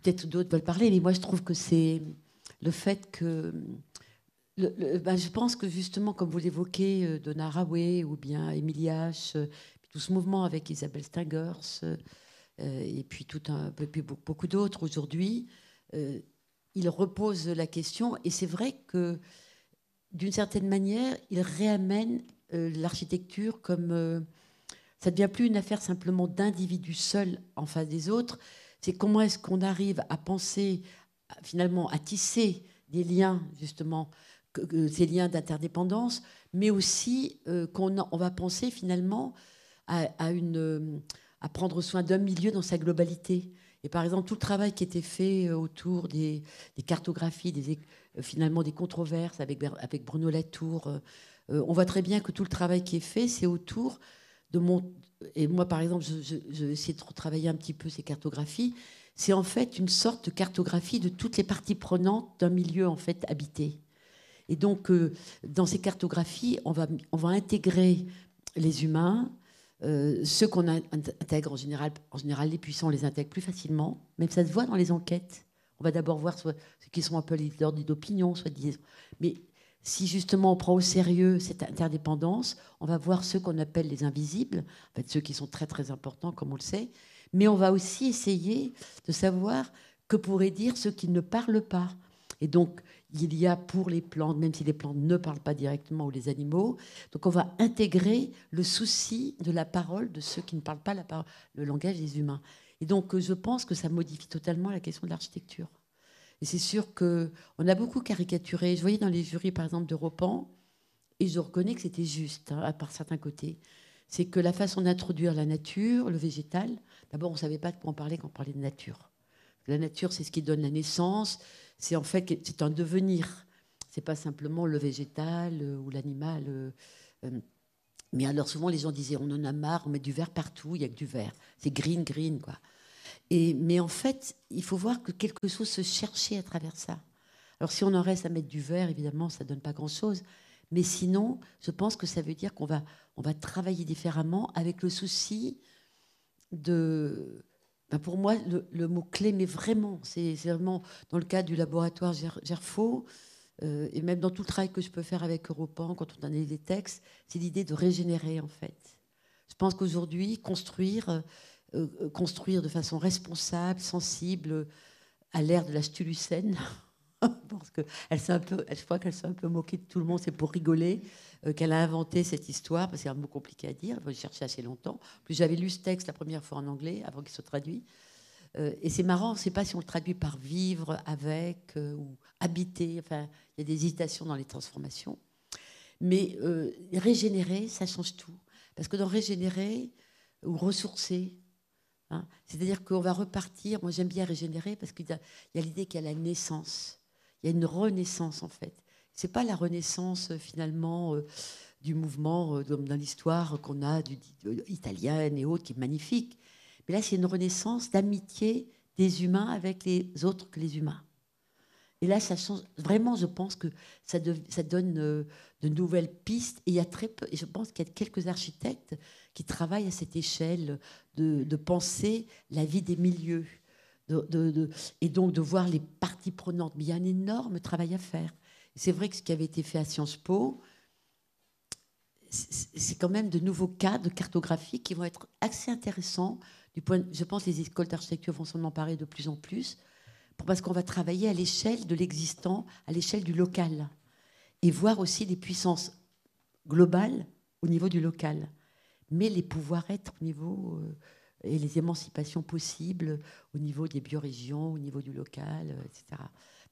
Peut-être d'autres veulent parler, mais moi je trouve que c'est le fait que je pense que justement, comme vous l'évoquez, Donna Haraway ou bien Emily H, tout ce mouvement avec Isabelle Stengers, et puis beaucoup d'autres aujourd'hui, il repose la question, et c'est vrai que d'une certaine manière, il réamène l'architecture comme... ça ne devient plus une affaire simplement d'individus seuls en face des autres, c'est comment est-ce qu'on arrive à penser, finalement, à tisser des liens, justement, ces liens d'interdépendance, mais aussi on va penser finalement à prendre soin d'un milieu dans sa globalité. Et par exemple, tout le travail qui était fait autour des cartographies, finalement des controverses avec Bruno Latour, on voit très bien que tout le travail qui est fait, c'est autour de et moi, par exemple, je vais essayer de retravailler un petit peu ces cartographies. C'est en fait une sorte de cartographie de toutes les parties prenantes d'un milieu en fait habité. Et donc, dans ces cartographies, on va intégrer les humains, ceux qu'on intègre en général, les puissants, on les intègre plus facilement. Même ça se voit dans les enquêtes. On va d'abord voir ceux qui sont un peu les leaders d'opinion, soit disant. Mais si justement on prend au sérieux cette interdépendance, on va voir ceux qu'on appelle les invisibles, en fait, ceux qui sont très très importants, comme on le sait. Mais on va aussi essayer de savoir que pourraient dire ceux qui ne parlent pas. Et donc, il y a pour les plantes, même si les plantes ne parlent pas directement, ou les animaux, donc on va intégrer le souci de la parole de ceux qui ne parlent pas le langage des humains. Et donc, je pense que ça modifie totalement la question de l'architecture. Et c'est sûr qu'on a beaucoup caricaturé. Je voyais dans les jurys, par exemple, d'Europan, et je reconnais que c'était juste, hein, par certains côtés. C'est que la façon d'introduire la nature, le végétal, d'abord, on ne savait pas de quoi on parlait quand on parlait de nature. La nature, c'est ce qui donne la naissance. C'est en fait c'est un devenir. C'est pas simplement le végétal ou l'animal. Mais alors souvent les gens disaient on en a marre, on met du vert partout, il y a que du vert. C'est green, green quoi. Mais en fait, il faut voir que quelque chose se cherchait à travers ça. Alors si on en reste à mettre du vert, évidemment, ça donne pas grand-chose. Mais sinon, je pense que ça veut dire qu'on va travailler différemment avec le souci de... Ben pour moi, le mot-clé, mais vraiment, c'est vraiment dans le cadre du laboratoire Gerfo, et même dans tout le travail que je peux faire avec Europan, quand on analyse les textes, c'est l'idée de régénérer, en fait. Je pense qu'aujourd'hui, construire de façon responsable, sensible, à l'ère de la Stulucène, parce que je crois qu'elle s'est un peu moquée de tout le monde, c'est pour rigoler qu'elle a inventé cette histoire, parce que c'est un mot compliqué à dire, j'ai cherché assez longtemps. Puis j'avais lu ce texte la première fois en anglais, avant qu'il soit traduit. Et c'est marrant, on ne sait pas si on le traduit par vivre avec ou habiter, enfin, il y a des hésitations dans les transformations. Mais régénérer, ça change tout. Parce que dans régénérer ou ressourcer, hein, c'est-à-dire qu'on va repartir, moi j'aime bien régénérer parce qu'il y a l'idée qu'il y a la naissance. Il y a une renaissance en fait. C'est pas la renaissance finalement du mouvement dans l'histoire qu'on a italienne et autres qui est magnifique. Mais là c'est une renaissance d'amitié des humains avec les autres que les humains. Et là ça change vraiment. Je pense que ça donne de nouvelles pistes. Et il y a très peu. Et je pense qu'il y a quelques architectes qui travaillent à cette échelle de penser la vie des milieux. Et donc de voir les parties prenantes. Mais il y a un énorme travail à faire. C'est vrai que ce qui avait été fait à Sciences Po, c'est quand même de nouveaux cas de cartographie qui vont être assez intéressants. Je pense que les écoles d'architecture vont s'en emparer de plus en plus, parce qu'on va travailler à l'échelle de l'existant, à l'échelle du local, et voir aussi les puissances globales au niveau du local, mais les pouvoir-être au niveau... et les émancipations possibles au niveau des biorégions, au niveau du local, etc.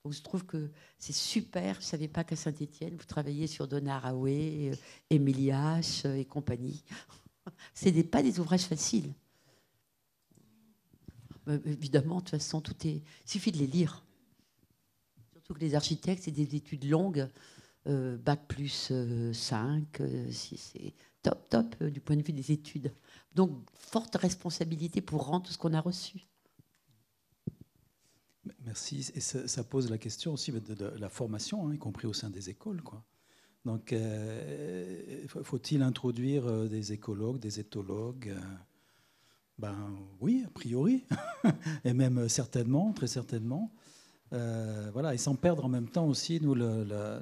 Donc je trouve que c'est super. Je ne savais pas qu'à Saint-Étienne, vous travaillez sur Donna Haraway, Émilie H. Et compagnie. Ce n'est pas des ouvrages faciles. Évidemment, de toute façon, il suffit de les lire. Surtout que les architectes, c'est des études longues, bac plus 5, 6, c'est top du point de vue des études. Donc, forte responsabilité pour rendre tout ce qu'on a reçu. Merci. Et ça pose la question aussi de la formation, hein, y compris au sein des écoles, quoi. Donc, faut-il introduire des écologues, des éthologues Ben oui, a priori, et même certainement, très certainement. Voilà, et sans perdre en même temps aussi, nous, le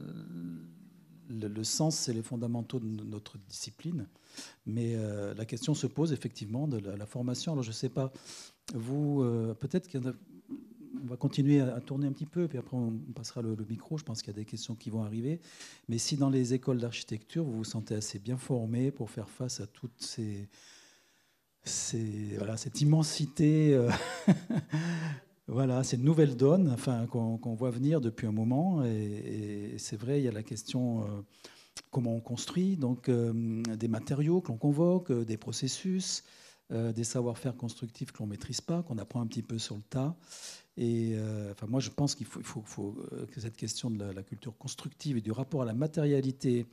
sens et les fondamentaux de notre discipline. Mais la question se pose effectivement de la formation. Alors je ne sais pas, vous, peut-être qu'on va continuer à tourner un petit peu, puis après on passera le micro. Je pense qu'il y a des questions qui vont arriver. Mais si dans les écoles d'architecture, vous vous sentez assez bien formé pour faire face à toutes cette immensité, voilà, c'est une nouvelle donne, enfin, qu'on voit venir depuis un moment. Et c'est vrai, il y a la question comment on construit, donc des matériaux que l'on convoque, des processus, des savoir-faire constructifs que l'on ne maîtrise pas, qu'on apprend un petit peu sur le tas. Et enfin, moi, je pense qu'il faut que cette question de la culture constructive et du rapport à la matérialité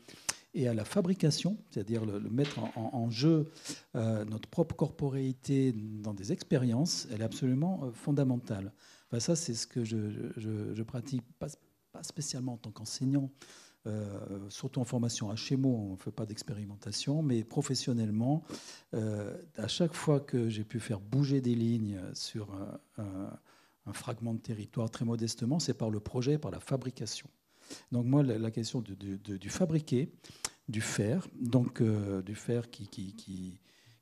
et à la fabrication, c'est-à-dire le mettre en jeu notre propre corporéité dans des expériences, elle est absolument fondamentale. Enfin, ça, c'est ce que je pratique, pas spécialement en tant qu'enseignant, surtout en formation à Chémo, on ne fait pas d'expérimentation, mais professionnellement, à chaque fois que j'ai pu faire bouger des lignes sur un fragment de territoire, très modestement, c'est par le projet, par la fabrication. Donc moi, la question du fabriquer, du faire, donc du faire qui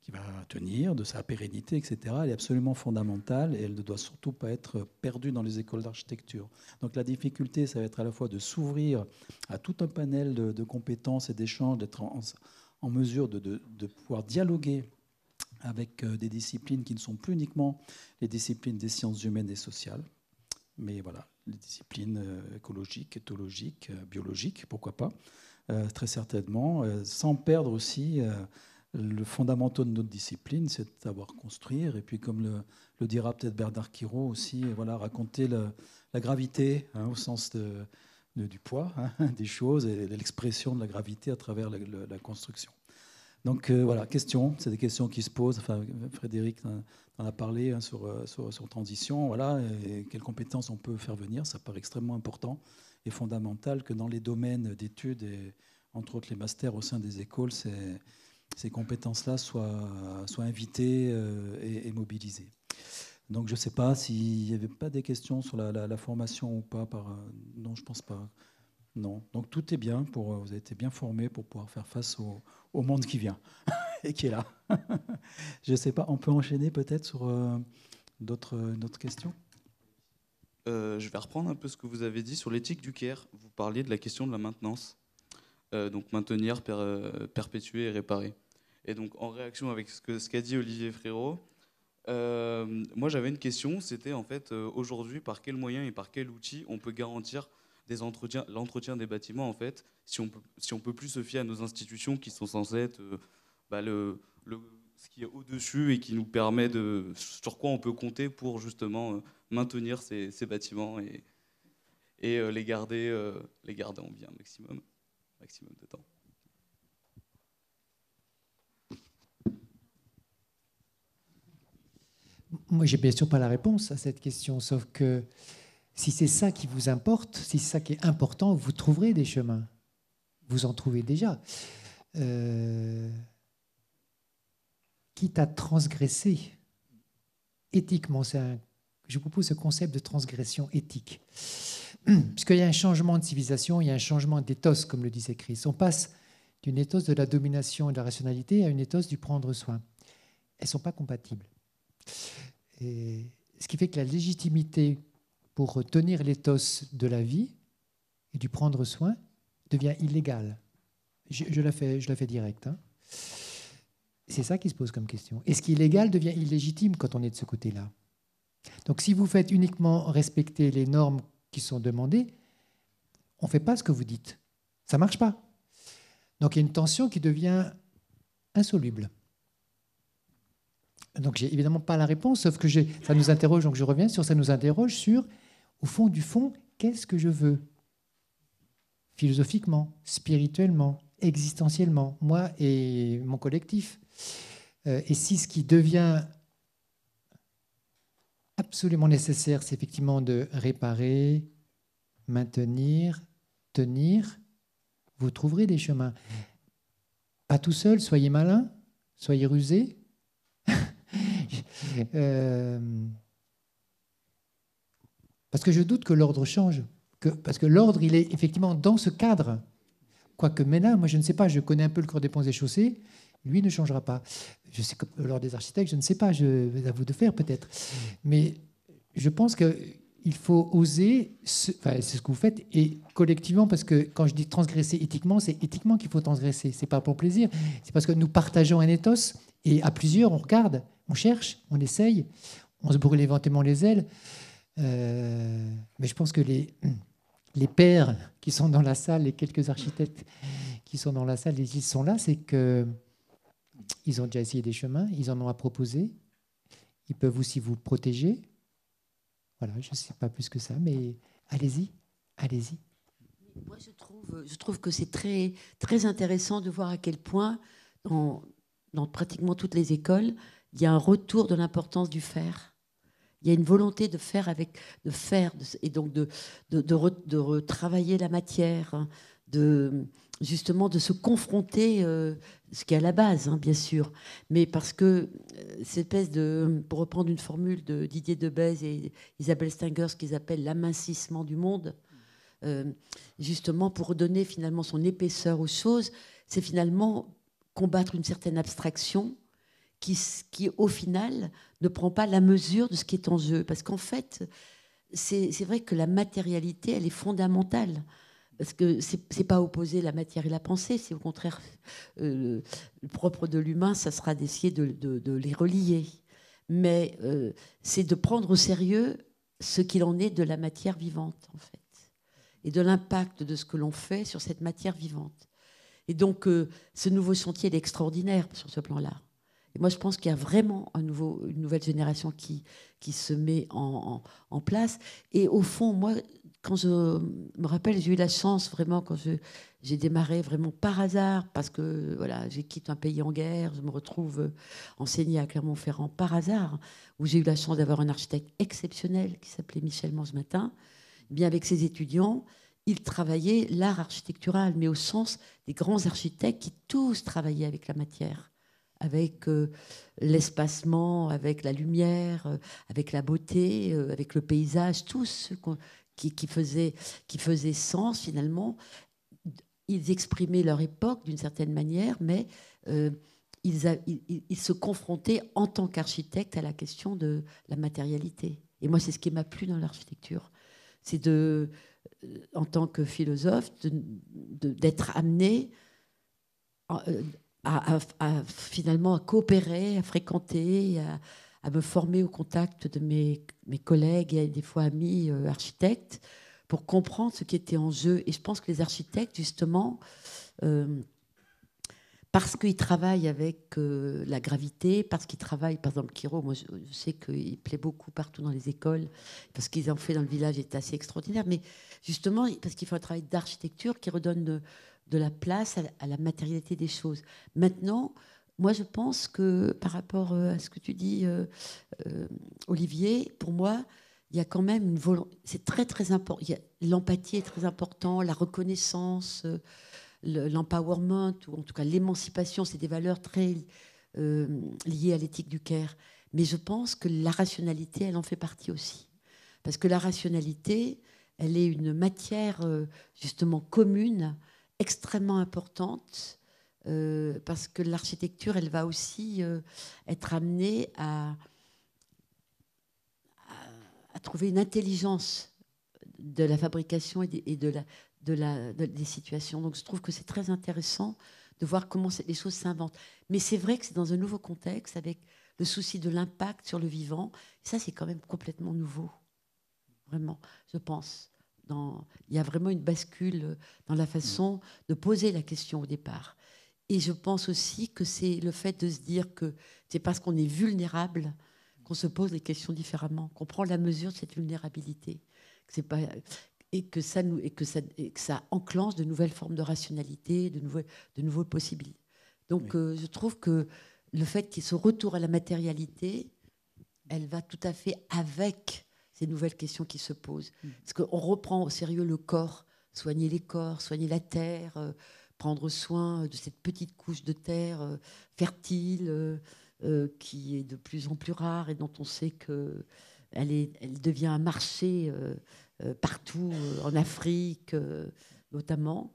va tenir, de sa pérennité, etc., elle est absolument fondamentale et elle ne doit surtout pas être perdue dans les écoles d'architecture. Donc la difficulté, ça va être à la fois de s'ouvrir à tout un panel de compétences et d'échanges, d'être en mesure de pouvoir dialoguer avec des disciplines qui ne sont plus uniquement les disciplines des sciences humaines et sociales, mais voilà, les disciplines écologiques, éthologiques, biologiques, pourquoi pas, très certainement, sans perdre aussi le fondamental de notre discipline, c'est de savoir construire. Et puis, comme le dira peut-être Bernard Quiraud aussi, voilà, raconter la gravité, hein, au sens du poids, hein, des choses et de l'expression de la gravité à travers la construction. Donc voilà, questions, c'est des questions qui se posent. Enfin, Frédéric en a parlé, hein, sur transition. Voilà, et quelles compétences on peut faire venir. Ça paraît extrêmement important et fondamental que dans les domaines d'études, et entre autres les masters au sein des écoles, ces compétences-là soient invitées et mobilisées. Donc je ne sais pas s'il n'y avait pas des questions sur la formation ou pas. Non, je ne pense pas. Non. Donc tout est bien. Vous avez été bien formés pour pouvoir faire face au monde qui vient et qui est là. Je ne sais pas, on peut enchaîner peut-être sur d'autres questions. Je vais reprendre un peu ce que vous avez dit sur l'éthique du care. Vous parliez de la question de la maintenance. Donc maintenir, perpétuer et réparer. Et donc en réaction avec ce qu'a dit Olivier Frérot, moi j'avais une question, c'était en fait aujourd'hui par quels moyens et par quel outil on peut garantir l'entretien des bâtiments, en fait, si on peut plus se fier à nos institutions qui sont censées être ce qui est au-dessus et qui nous permet sur quoi on peut compter pour justement maintenir ces bâtiments et les garder en bien maximum de temps. Moi, j'ai bien sûr pas la réponse à cette question, sauf que si c'est ça qui vous importe, si c'est ça qui est important, vous trouverez des chemins. Vous en trouvez déjà. Quitte à transgresser éthiquement, je vous propose ce concept de transgression éthique. Puisqu'il y a un changement de civilisation, il y a un changement d'éthos, comme le disait Chris. On passe d'une éthos de la domination et de la rationalité à une éthos du prendre soin. Elles ne sont pas compatibles. Et ce qui fait que la légitimité pour tenir l'éthos de la vie et du prendre soin devient illégale. Je la fais direct. Hein. C'est ça qui se pose comme question. Et ce qui est légal devient illégitime quand on est de ce côté-là. Donc si vous faites uniquement respecter les normes qui sont demandées, on ne fait pas ce que vous dites. Ça ne marche pas. Donc il y a une tension qui devient insoluble. Donc j'ai évidemment pas la réponse, sauf que ça nous interroge, donc je reviens sur ça, nous interroge sur, au fond du fond, qu'est-ce que je veux ? Philosophiquement, spirituellement, existentiellement, moi et mon collectif. Et si ce qui devient absolument nécessaire, c'est effectivement de réparer, maintenir, tenir, vous trouverez des chemins. Pas tout seul, soyez malin, soyez rusé. Parce que je doute que l'ordre change. Parce que l'ordre, il est effectivement dans ce cadre. Quoique maintenant, moi je ne sais pas, je connais un peu le corps des ponts et chaussées, lui ne changera pas. Je sais que l'ordre des architectes, je ne sais pas, à vous de faire peut-être. Mais je pense qu'il faut oser, c'est ce que vous faites, et collectivement, parce que quand je dis transgresser éthiquement, c'est éthiquement qu'il faut transgresser, c'est pas pour plaisir, c'est parce que nous partageons un ethos, et à plusieurs, on regarde, on cherche, on essaye, on se brûle éventuellement les ailes. Mais je pense que les pairs qui sont dans la salle, les quelques architectes qui sont dans la salle, ils sont là, c'est qu'ils ont déjà essayé des chemins, ils en ont à proposer, ils peuvent aussi vous protéger. Voilà, je ne sais pas plus que ça, mais allez-y, allez-y. Moi, je trouve que c'est très, très intéressant de voir à quel point, dans pratiquement toutes les écoles, il y a un retour de l'importance du faire. Il y a une volonté de faire et donc de retravailler la matière, justement de se confronter, ce qui est à la base, hein, bien sûr, mais parce que cette espèce pour reprendre une formule de Didier Debèze et Isabelle Stenger, ce qu'ils appellent l'amincissement du monde, justement pour redonner finalement son épaisseur aux choses, c'est finalement combattre une certaine abstraction qui, au final, ne prend pas la mesure de ce qui est en jeu. Parce qu'en fait, c'est vrai que la matérialité, elle est fondamentale. Parce que ce n'est pas opposer la matière et la pensée, c'est au contraire le propre de l'humain, ça sera d'essayer de les relier. Mais c'est de prendre au sérieux ce qu'il en est de la matière vivante, en fait, et de l'impact de ce que l'on fait sur cette matière vivante. Et donc, ce nouveau chantier est extraordinaire sur ce plan-là. Et moi, je pense qu'il y a vraiment une nouvelle génération qui se met en place. Et au fond, moi, quand je me rappelle, j'ai eu la chance vraiment, quand j'ai démarré vraiment par hasard, parce que voilà, j'ai quitté un pays en guerre, je me retrouve enseigner à Clermont-Ferrand par hasard, où j'ai eu la chance d'avoir un architecte exceptionnel qui s'appelait Michel Mangematin. Bien avec ses étudiants, il travaillait l'art architectural, mais au sens des grands architectes qui tous travaillaient avec la matière, avec l'espacement, avec la lumière, avec la beauté, avec le paysage, tous ceux qui faisaient sens finalement. Ils exprimaient leur époque d'une certaine manière, mais ils se confrontaient en tant qu'architectes à la question de la matérialité. Et moi, c'est ce qui m'a plu dans l'architecture. C'est en tant que philosophe, d'être amené finalement à coopérer, à fréquenter, à me former au contact de mes collègues et des fois amis architectes pour comprendre ce qui était en jeu. Et je pense que les architectes, justement, parce qu'ils travaillent avec la gravité, parce qu'ils travaillent, par exemple, Kiro, moi je sais qu'il plaît beaucoup partout dans les écoles, parce qu'ils en fait dans le village est assez extraordinaire, mais justement, parce qu'il faut un travail d'architecture qui redonne de la place à la matérialité des choses. Maintenant, moi je pense que par rapport à ce que tu dis, Olivier, pour moi, il y a quand même une volonté, c'est très très important, l'empathie est très important, la reconnaissance, l'empowerment, ou en tout cas l'émancipation, c'est des valeurs très liées à l'éthique du Caire. Mais je pense que la rationalité, elle en fait partie aussi. Parce que la rationalité, elle est une matière justement commune, extrêmement importante, parce que l'architecture, elle va aussi être amenée à trouver une intelligence de la fabrication et des situations. Donc je trouve que c'est très intéressant de voir comment les choses s'inventent. Mais c'est vrai que c'est dans un nouveau contexte, avec le souci de l'impact sur le vivant. Et ça, c'est quand même complètement nouveau. Vraiment, je pense. Il y a vraiment une bascule dans la façon de poser la question au départ. Et je pense aussi que c'est le fait de se dire que c'est parce qu'on est vulnérable qu'on se pose les questions différemment, qu'on prend la mesure de cette vulnérabilité. Que c'est pas... Et que ça enclenche de nouvelles formes de rationalité, de nouvelles possibilités. Donc, oui. Je trouve que le fait qu'il y ait ce retour à la matérialité, elle va tout à fait avec ces nouvelles questions qui se posent. Parce qu'on reprend au sérieux le corps, soigner les corps, soigner la terre, prendre soin de cette petite couche de terre fertile qui est de plus en plus rare et dont on sait qu'elle devient un marché partout, en Afrique notamment,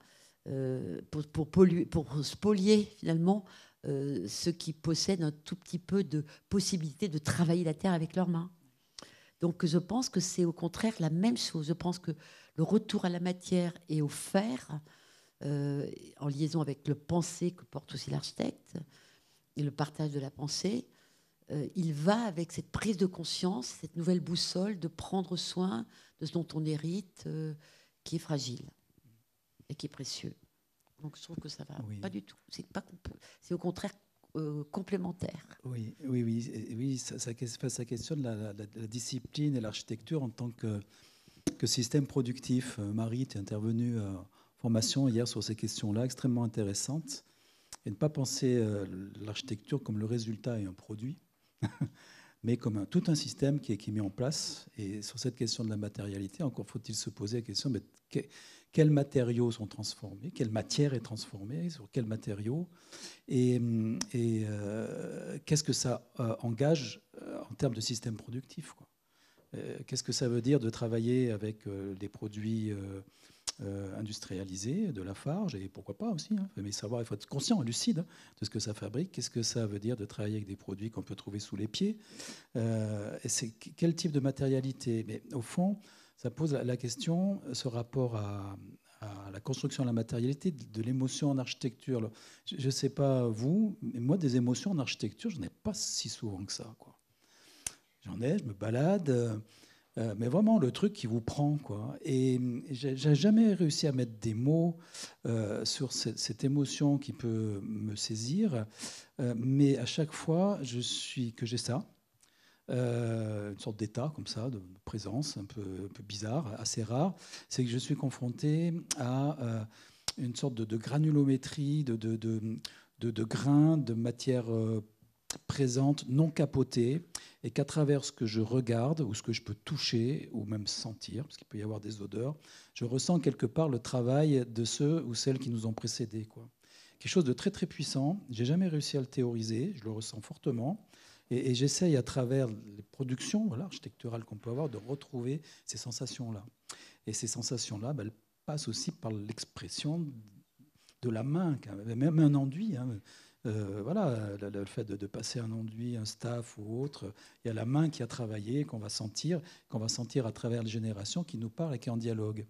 pour spolier finalement ceux qui possèdent un tout petit peu de possibilité de travailler la terre avec leurs mains. Donc je pense que c'est au contraire la même chose. Je pense que le retour à la matière et au faire, en liaison avec le penser que porte aussi l'architecte, et le partage de la pensée, il va avec cette prise de conscience, cette nouvelle boussole de prendre soin de ce dont on hérite, qui est fragile et qui est précieux. Donc je trouve que ça va pas du tout. C'est au contraire complémentaire. Oui, ça questionne la discipline et l'architecture en tant que système productif. Marie, tu es intervenue en formation hier sur ces questions-là, extrêmement intéressantes. Et ne pas penser l'architecture comme le résultat et un produit, mais comme tout un système qui est mis en place. Et sur cette question de la matérialité, encore faut-il se poser la question, mais quels matériaux sont transformés, quelle matière est transformée, sur quels matériaux, et qu'est-ce que ça engage en termes de système productif, quoi. Qu'est-ce que ça veut dire de travailler avec des produits industrialisés, de la farge, et pourquoi pas aussi, hein, mais savoir, il faut être conscient, lucide de ce que ça fabrique. Qu'est-ce que ça veut dire de travailler avec des produits qu'on peut trouver sous les pieds, et c'est quel type de matérialité. Mais au fond, ça pose la question, ce rapport à la construction de la matérialité, de l'émotion en architecture. Alors, je ne sais pas vous, mais moi, des émotions en architecture, je n'en ai pas si souvent que ça, quoi. J'en ai, je me balade. Mais vraiment le truc qui vous prend, quoi. Et j'ai jamais réussi à mettre des mots sur cette émotion qui peut me saisir. Mais à chaque fois que j'ai ça, une sorte d'état comme ça, de présence un peu bizarre, assez rare, c'est que je suis confronté à une sorte de granulométrie, de grains, de matière présente, non capotée, et qu'à travers ce que je regarde, ou ce que je peux toucher, ou même sentir, parce qu'il peut y avoir des odeurs, je ressens quelque part le travail de ceux ou celles qui nous ont précédés, quoi. Quelque chose de très très puissant. J'ai jamais réussi à le théoriser, je le ressens fortement. Et j'essaye à travers les productions architecturales qu'on peut avoir de retrouver ces sensations-là. Et ces sensations-là, elles passent aussi par l'expression de la main, même un enduit. Le fait de passer un enduit, un staff ou autre, il y a la main qui a travaillé, qu'on va sentir à travers les générations, qui nous parle et qui est en dialogue.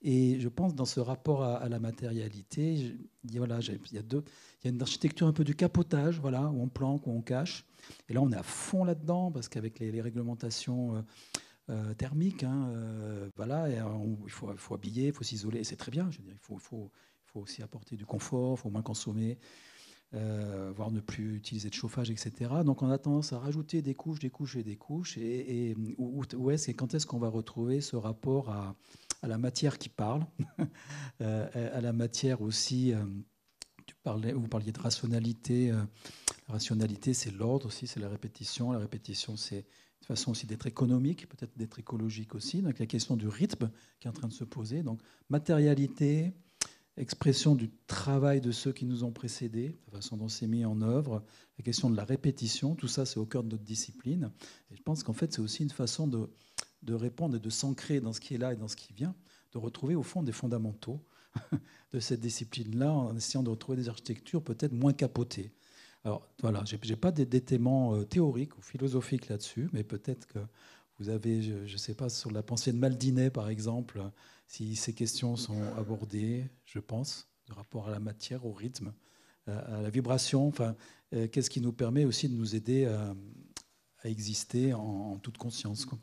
Et je pense dans ce rapport à la matérialité, il y a une architecture un peu du capotage, où on planque, où on cache. Et là, on est à fond là-dedans, parce qu'avec les réglementations thermiques, il faut habiller, il faut s'isoler, et c'est très bien. Je veux dire, il faut aussi apporter du confort, il faut moins consommer. Voire ne plus utiliser de chauffage, etc. Donc on a tendance à rajouter des couches et des couches. Et quand est-ce qu'on va retrouver ce rapport à la matière qui parle, à la matière aussi. Vous parliez de rationalité. La rationalité, c'est l'ordre aussi, c'est la répétition. La répétition, c'est une façon aussi d'être économique, peut-être d'être écologique aussi. Donc la question du rythme qui est en train de se poser. Donc matérialité, expression du travail de ceux qui nous ont précédés, la façon dont c'est mis en œuvre, la question de la répétition, tout ça c'est au cœur de notre discipline. Et je pense qu'en fait c'est aussi une façon de répondre et de s'ancrer dans ce qui est là et dans ce qui vient, de retrouver au fond des fondamentaux de cette discipline-là en essayant de retrouver des architectures peut-être moins capotées. Alors voilà, je n'ai pas d'éléments théoriques ou philosophiques là-dessus, mais peut-être que vous avez, je ne sais pas, sur la pensée de Maldinet par exemple, si ces questions sont abordées, je pense, de rapport à la matière, au rythme, à la vibration, enfin, qu'est-ce qui nous permet aussi de nous aider à exister en toute conscience, quoi.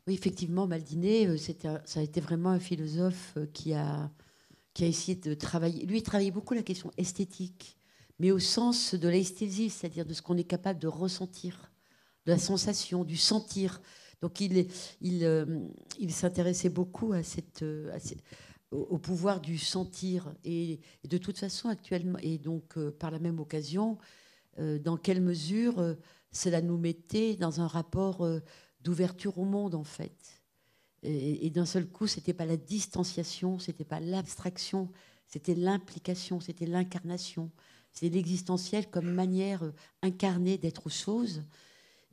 Oui, effectivement, Maldinet, ça a été vraiment un philosophe qui a essayé de travailler. Lui, il travaillait beaucoup la question esthétique, mais au sens de l'esthésie, c'est-à-dire de ce qu'on est capable de ressentir, de la sensation, du sentir. Donc il s'intéressait beaucoup au pouvoir du sentir. Et de toute façon, actuellement, et donc par la même occasion, dans quelle mesure cela nous mettait dans un rapport d'ouverture au monde, en fait. Et d'un seul coup, c'était pas la distanciation, c'était pas l'abstraction, c'était l'implication, c'était l'incarnation. C'est l'existentiel comme manière incarnée d'être chose.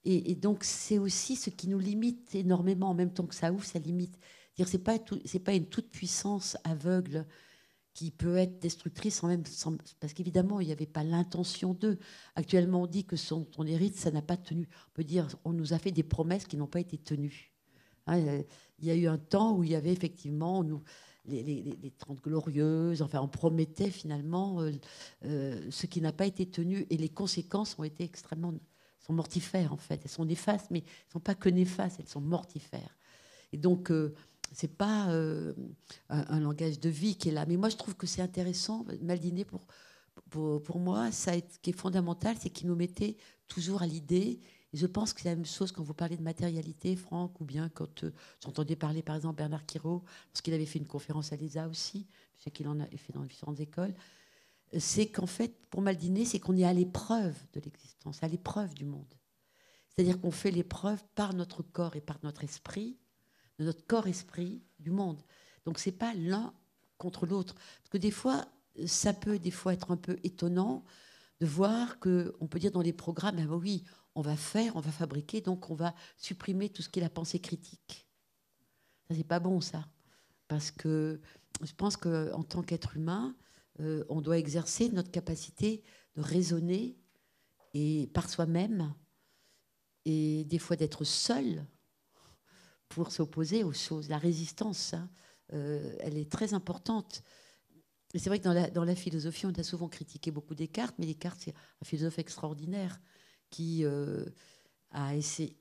Et donc, c'est aussi ce qui nous limite énormément, en même temps que ça ouvre, ça limite. C'est pas une toute-puissance aveugle qui peut être destructrice, parce qu'évidemment, il n'y avait pas l'intention d'eux. Actuellement, on dit que on hérite, ça n'a pas tenu. On peut dire, on nous a fait des promesses qui n'ont pas été tenues. Hein, il y a eu un temps où il y avait effectivement les 30 glorieuses, enfin, on promettait finalement ce qui n'a pas été tenu, et les conséquences ont été sont mortifères en fait. Elles sont néfastes, mais elles ne sont pas que néfastes, elles sont mortifères. Et donc, c'est pas un langage de vie qui est là. Mais moi, je trouve que c'est intéressant. Maldinet, pour moi, ce qui est fondamental, c'est qu'il nous mettait toujours à l'idée. Et je pense que c'est la même chose quand vous parlez de matérialité, Franck, ou bien quand j'entendais parler, par exemple, Bernard Quirault, parce qu'il avait fait une conférence à l'ESA aussi, je sais qu'il en a fait dans différentes écoles. C'est qu'en fait, pour Maldinet, c'est qu'on est à l'épreuve de l'existence, à l'épreuve du monde. C'est-à-dire qu'on fait l'épreuve par notre corps et par notre esprit, de notre corps-esprit du monde. Donc, ce n'est pas l'un contre l'autre. Parce que des fois, ça peut être un peu étonnant de voir qu'on peut dire dans les programmes, ah oui, on va fabriquer, donc on va supprimer tout ce qui est la pensée critique. Ça, c'est pas bon, ça. Parce que je pense qu'en tant qu'être humain, on doit exercer notre capacité de raisonner et par soi-même, et des fois d'être seul pour s'opposer aux choses. La résistance, hein, elle est très importante. Et c'est vrai que dans la philosophie, on a souvent critiqué beaucoup Descartes, mais Descartes, c'est un philosophe extraordinaire qui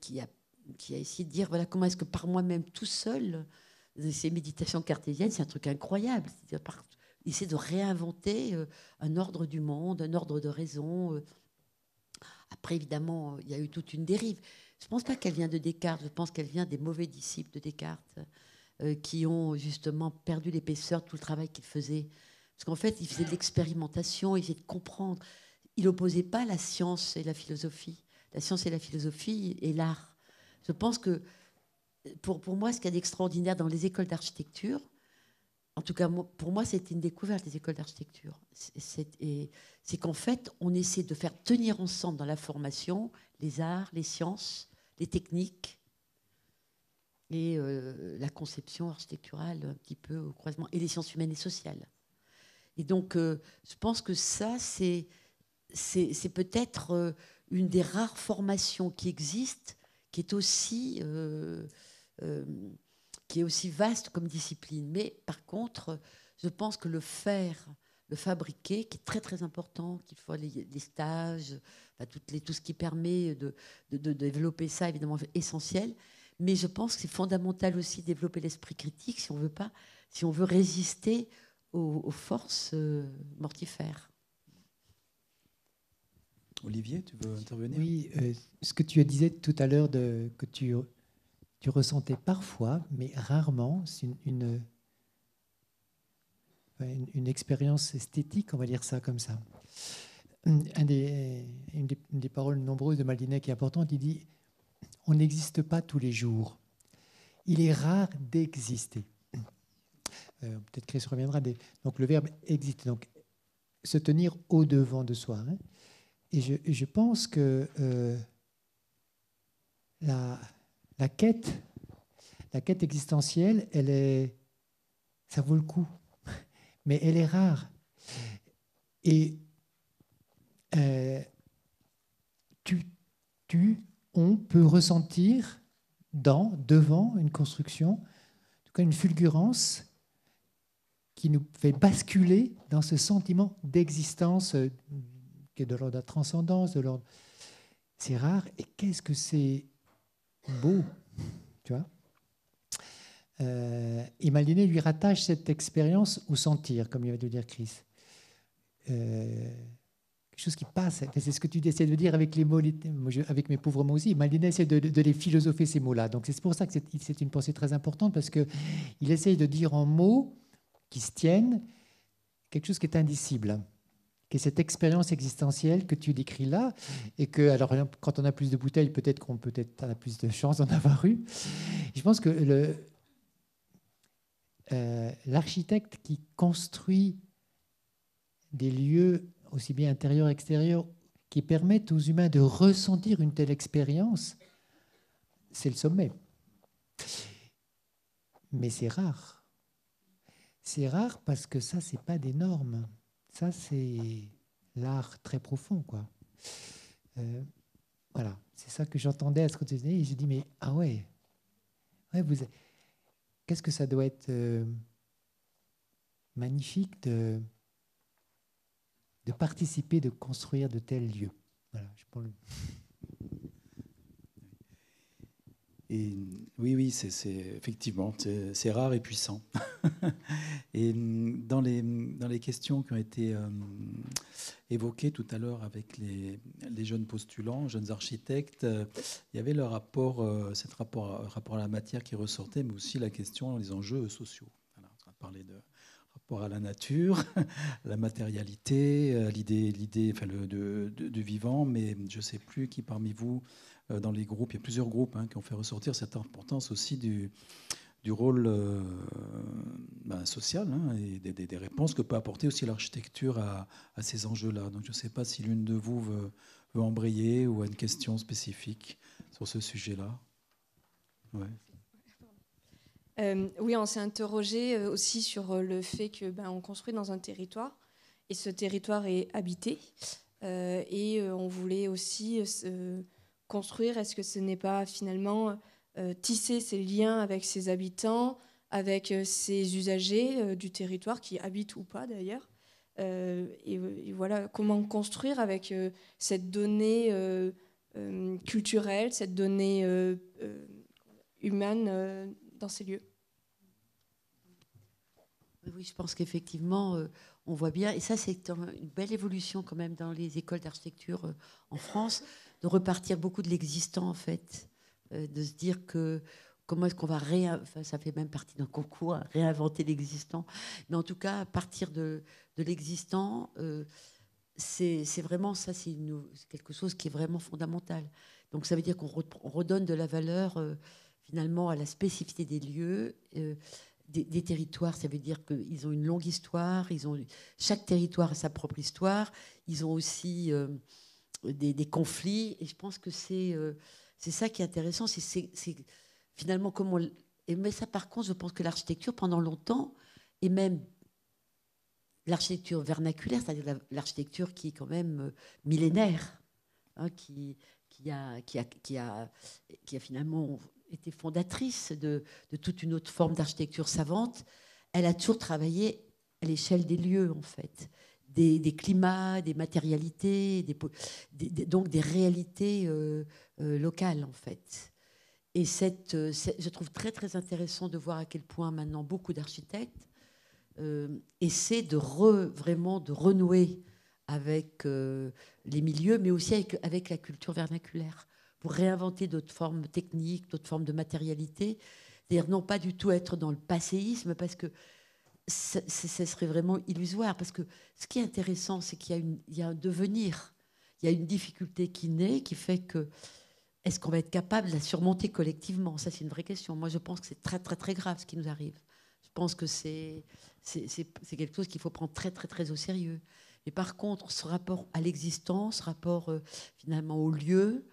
qui a essayé de dire voilà, comment est-ce que par moi-même, tout seul, ces méditations cartésiennes, c'est un truc incroyable. C'est-à-dire essayer de réinventer un ordre du monde, un ordre de raison. Après, évidemment, il y a eu toute une dérive. Je ne pense pas qu'elle vient de Descartes, je pense qu'elle vient des mauvais disciples de Descartes qui ont justement perdu l'épaisseur de tout le travail qu'ils faisaient. Parce qu'en fait, ils faisaient de l'expérimentation, ils essayaient de comprendre. Il n'opposait pas la science et la philosophie. La science et la philosophie et l'art. Je pense que, pour moi, ce qu'il y a d'extraordinaire dans les écoles d'architecture, en tout cas, pour moi, c'était une découverte, les écoles d'architecture. C'est qu'en fait, on essaie de faire tenir ensemble dans la formation les arts, les sciences, les techniques et la conception architecturale un petit peu au croisement, et les sciences humaines et sociales. Et donc, je pense que ça, c'est peut-être une des rares formations qui existent, qui est aussi vaste comme discipline. Mais par contre, je pense que le fabriquer, qui est très très important, qu'il faut les stages, enfin, tout ce qui permet de développer ça, évidemment, essentiel. Mais je pense que c'est fondamental aussi de développer l'esprit critique si on veut résister aux forces mortifères. Olivier, tu veux intervenir? Oui, ce que tu disais tout à l'heure, que tu ressentais parfois, mais rarement, c'est une expérience esthétique, on va dire ça comme ça. Une des paroles nombreuses de Maldinet qui est importante, il dit « On n'existe pas tous les jours. Il est rare d'exister. » Peut-être Chris reviendra. Donc le verbe « exister », donc se tenir au-devant de soi. Hein. Et je pense que la quête existentielle, ça vaut le coup, mais elle est rare. Et on peut ressentir devant une construction, en tout cas une fulgurance qui nous fait basculer dans ce sentiment d'existence qui est de l'ordre de la transcendance, de l'ordre. C'est rare. Et qu'est-ce que c'est beau, tu vois. Et Maldinet lui rattache cette expérience au sentir, comme il va de dire Chris. Quelque chose qui passe. C'est ce que tu essaies de dire avec les mots, avec mes pauvres mots aussi. Maldinet essaie de les philosopher, ces mots-là. Donc c'est pour ça que c'est une pensée très importante, parce qu'il essaye de dire en mots qui se tiennent quelque chose qui est indicible, qui est cette expérience existentielle que tu décris là, et que, alors, quand on a plus de bouteilles, peut-être qu'on a plus de chance d'en avoir eu. Je pense que l'architecte qui construit des lieux aussi bien intérieurs qu'extérieurs qui permettent aux humains de ressentir une telle expérience, c'est le sommet. Mais c'est rare. C'est rare parce que ça, c'est pas des normes. Ça, c'est l'art très profond, quoi. Voilà, c'est ça que j'entendais à ce que tu disais. Et je dis, mais ah ouais, qu'est-ce que ça doit être magnifique de participer, de construire de tels lieux. Voilà, je pense. Et oui, c'est effectivement, c'est rare et puissant. Et dans les questions qui ont été évoquées tout à l'heure avec les jeunes postulants, jeunes architectes, il y avait le rapport à la matière qui ressortait, mais aussi la question, les enjeux sociaux. Voilà, on a parlé de rapport à la nature, la matérialité, l'idée enfin, du vivant, mais je ne sais plus qui parmi vous, dans les groupes, il y a plusieurs groupes qui ont fait ressortir cette importance aussi du rôle social et des réponses que peut apporter aussi l'architecture à ces enjeux-là. Donc je ne sais pas si l'une de vous veut embrayer ou a une question spécifique sur ce sujet-là. Ouais. Oui, on s'est interrogé aussi sur le fait que on construit dans un territoire et ce territoire est habité et on voulait aussi construire. Est-ce que ce n'est pas finalement tisser ces liens avec ses habitants, avec ses usagers du territoire qui habitent ou pas d'ailleurs et voilà, comment construire avec cette donnée culturelle, cette donnée humaine dans ces lieux. Oui, je pense qu'effectivement, on voit bien, et ça c'est une belle évolution quand même dans les écoles d'architecture en France, de repartir beaucoup de l'existant en fait, de se dire que comment est-ce qu'on va enfin, ça fait même partie d'un concours, à réinventer l'existant, mais en tout cas, à partir de l'existant, c'est vraiment ça, c'est quelque chose qui est vraiment fondamental. Donc ça veut dire qu'on redonne de la valeur finalement à la spécificité des lieux, des territoires. Ça veut dire qu'ils ont une longue histoire, chaque territoire a sa propre histoire, ils ont aussi des conflits, et je pense que c'est ça qui est intéressant, c'est finalement comment... Mais ça par contre, je pense que l'architecture pendant longtemps, et même l'architecture vernaculaire, c'est-à-dire l'architecture qui est quand même millénaire, hein, qui a finalement été fondatrice de toute une autre forme d'architecture savante, elle a toujours travaillé à l'échelle des lieux, en fait, des climats, des matérialités, donc des réalités locales, en fait. Et je trouve très, très intéressant de voir à quel point maintenant beaucoup d'architectes essaient vraiment de renouer avec les milieux, mais aussi avec la culture vernaculaire, pour réinventer d'autres formes techniques, d'autres formes de matérialité. C'est-à-dire non pas du tout être dans le passéisme, parce que ce serait vraiment illusoire. Parce que ce qui est intéressant, c'est qu'il y a un devenir, il y a une difficulté qui naît, qui fait que est-ce qu'on va être capable de la surmonter collectivement? Ça, c'est une vraie question. Moi, je pense que c'est très, très, très grave ce qui nous arrive. Je pense que c'est quelque chose qu'il faut prendre très, très, très au sérieux. Mais par contre, ce rapport à l'existence, ce rapport finalement au lieu,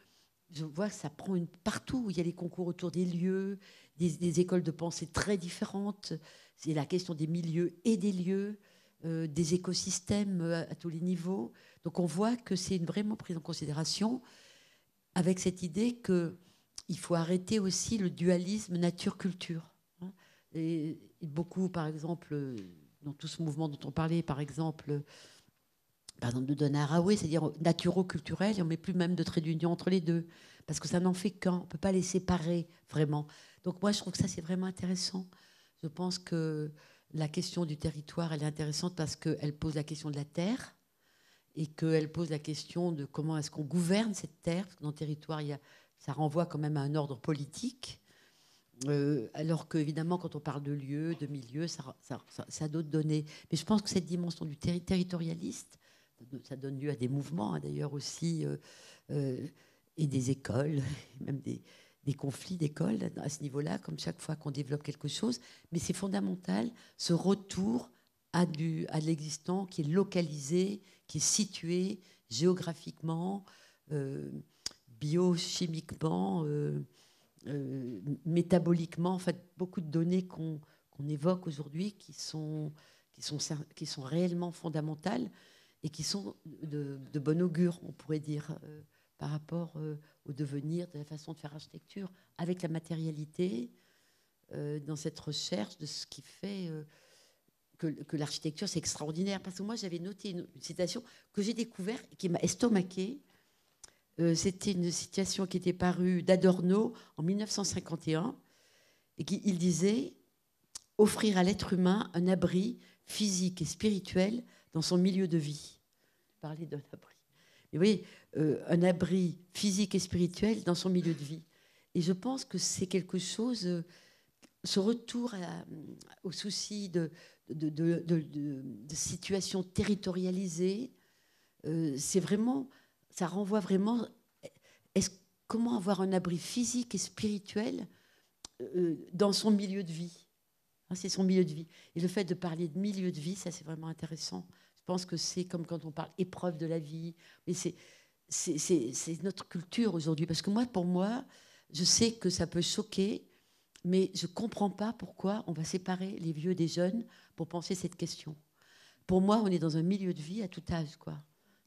je vois que ça prend partout. Il y a les concours autour des lieux, des écoles de pensée très différentes. C'est la question des milieux et des lieux, des écosystèmes à tous les niveaux. Donc on voit que c'est vraiment pris en considération avec cette idée qu'il faut arrêter aussi le dualisme nature-culture. Et beaucoup, par exemple, dans tout ce mouvement dont on parlait, par exemple de Donna Haraway, c'est-à-dire naturo-culturel, et on ne met plus même de trait d'union entre les deux, parce que ça n'en fait qu'un, on ne peut pas les séparer vraiment. Donc moi, je trouve que ça, c'est vraiment intéressant. Je pense que la question du territoire, elle est intéressante parce qu'elle pose la question de la terre, et qu'elle pose la question de comment est-ce qu'on gouverne cette terre, parce que dans le territoire, ça renvoie quand même à un ordre politique, alors qu'évidemment, quand on parle de lieu, de milieu, ça a d'autres données. Mais je pense que cette dimension du territorialiste, ça donne lieu à des mouvements, hein, d'ailleurs aussi, et des écoles, même des conflits d'écoles à ce niveau-là, comme chaque fois qu'on développe quelque chose. Mais c'est fondamental, ce retour à l'existant qui est localisé, qui est situé géographiquement, biochimiquement, métaboliquement. En fait, beaucoup de données qu'on évoque aujourd'hui qui sont réellement fondamentales et qui sont de bon augure, on pourrait dire, par rapport au devenir de la façon de faire architecture, avec la matérialité, dans cette recherche de ce qui fait que l'architecture, c'est extraordinaire. Parce que moi, j'avais noté une citation que j'ai découverte et qui m'a estomaquée. C'était une citation qui était parue d'Adorno en 1951, et il disait « Offrir à l'être humain un abri physique et spirituel dans son milieu de vie ». Parler d'un abri. Et vous voyez, un abri physique et spirituel dans son milieu de vie. Et je pense que c'est quelque chose, ce retour au souci de situations territorialisées, c'est vraiment, ça renvoie vraiment, comment avoir un abri physique et spirituel dans son milieu de vie. C'est son milieu de vie. Et le fait de parler de milieu de vie, ça c'est vraiment intéressant. Je pense que c'est comme quand on parle épreuve de la vie. Mais c'est notre culture aujourd'hui. Parce que pour moi, je sais que ça peut choquer, mais je ne comprends pas pourquoi on va séparer les vieux des jeunes pour penser cette question. Pour moi, on est dans un milieu de vie à tout âge, quoi.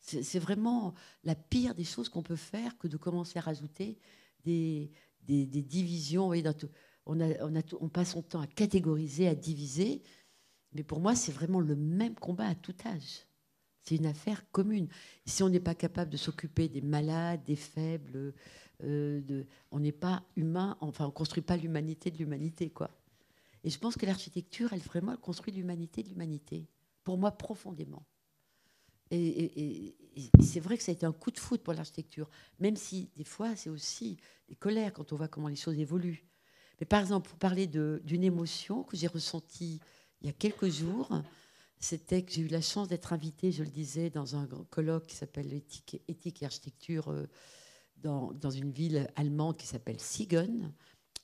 C'est vraiment la pire des choses qu'on peut faire que de commencer à rajouter des divisions. On passe son temps à catégoriser, à diviser. Mais pour moi, c'est vraiment le même combat à tout âge. C'est une affaire commune. Si on n'est pas capable de s'occuper des malades, des faibles, on n'est pas humain, enfin on ne construit pas l'humanité de l'humanité, quoi. Et je pense que l'architecture, elle vraiment elle construit l'humanité de l'humanité, pour moi profondément. Et c'est vrai que ça a été un coup de foudre pour l'architecture, même si des fois c'est aussi des colères quand on voit comment les choses évoluent. Mais par exemple, pour parler d'une émotion que j'ai ressentie il y a quelques jours, c'était que j'ai eu la chance d'être invitée, je le disais, dans un colloque qui s'appelle Éthique et Architecture dans une ville allemande qui s'appelle Siegen,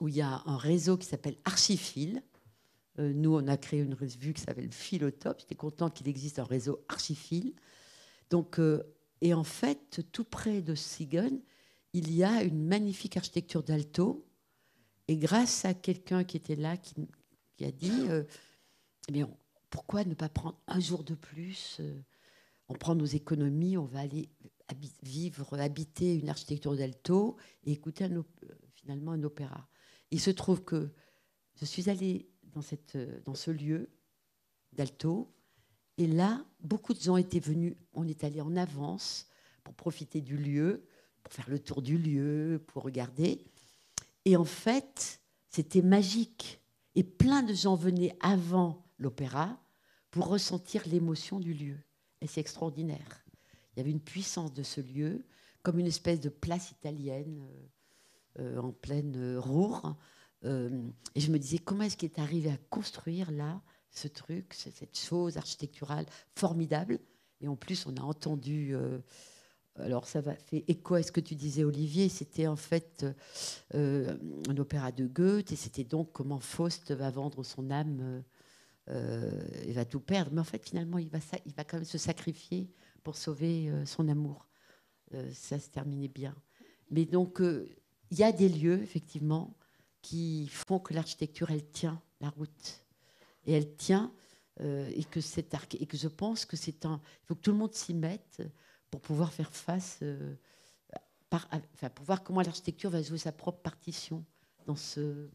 où il y a un réseau qui s'appelle Archiphile. Nous, on a créé une revue qui s'appelle Philotope. J'étais contente qu'il existe un réseau Archiphile. Donc, et en fait, tout près de Siegen, il y a une magnifique architecture d'Alto. Et grâce à quelqu'un qui était là, qui a dit eh bien, pourquoi ne pas prendre un jour de plus on prend nos économies, on va aller habiter une architecture d'Alto et écouter finalement un opéra. Il se trouve que je suis allée dans ce lieu d'Alto, et là, beaucoup de gens étaient venus, on est allé en avance pour profiter du lieu, pour faire le tour du lieu, pour regarder. Et en fait, c'était magique. Et plein de gens venaient avant l'opéra pour ressentir l'émotion du lieu. Et c'est extraordinaire. Il y avait une puissance de ce lieu, comme une espèce de place italienne en pleine Ruhr. Et je me disais, comment est-ce qu'il est arrivé à construire là ce truc, cette chose architecturale formidable. Et en plus, on a entendu... alors, ça fait écho à ce que tu disais, Olivier. C'était en fait un opéra de Goethe. Et c'était donc comment Faust va vendre son âme et va tout perdre. Mais en fait, finalement, il va quand même se sacrifier pour sauver son amour. Ça se terminait bien. Mais donc, il y a des lieux, effectivement, qui font que l'architecture, elle tient la route. Et elle tient, et que je pense que il faut que tout le monde s'y mette pour pouvoir faire face, pour voir comment l'architecture va jouer sa propre partition dans ce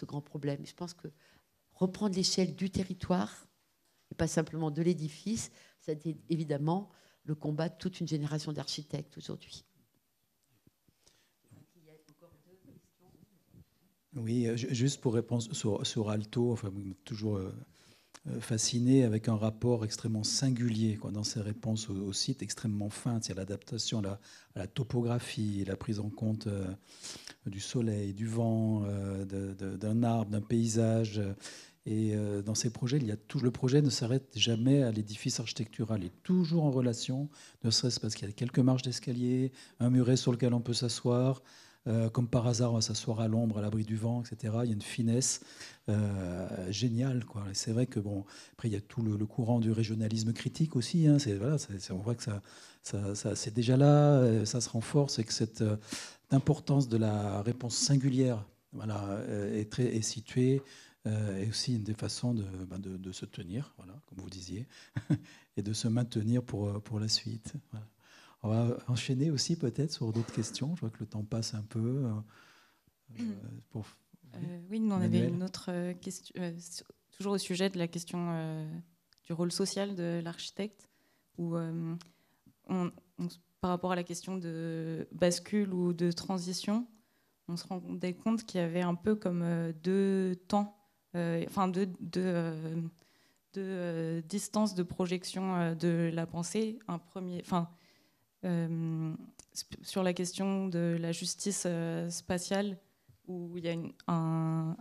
grand problème. Je pense que reprendre l'échelle du territoire, et pas simplement de l'édifice, c'est évidemment le combat de toute une génération d'architectes aujourd'hui. Oui, juste pour répondre sur Alto, enfin, toujours fasciné avec un rapport extrêmement singulier dans ses réponses au site, extrêmement fin, c'est l'adaptation à la topographie, la prise en compte du soleil, du vent, d'un arbre, d'un paysage. Et dans ces projets, le projet ne s'arrête jamais à l'édifice architectural. Il est toujours en relation, ne serait-ce parce qu'il y a quelques marches d'escalier, un muret sur lequel on peut s'asseoir. Comme par hasard, on va s'asseoir à l'ombre, à l'abri du vent, etc. Il y a une finesse géniale, quoi. Et c'est vrai que après il y a tout le courant du régionalisme critique aussi. Hein. On voit que ça c'est déjà là, ça se renforce, et que cette importance de la réponse singulière, est située. Et aussi une des façons de se tenir, comme vous disiez, et de se maintenir pour la suite. Voilà. On va enchaîner aussi peut-être sur d'autres questions. Je vois que le temps passe un peu. Oui, nous on avait une autre question, toujours au sujet de la question du rôle social de l'architecte, où par rapport à la question de bascule ou de transition, on se rendait compte qu'il y avait un peu comme deux temps, deux distances de projection de la pensée. Un premier, sur la question de la justice spatiale, où il y a un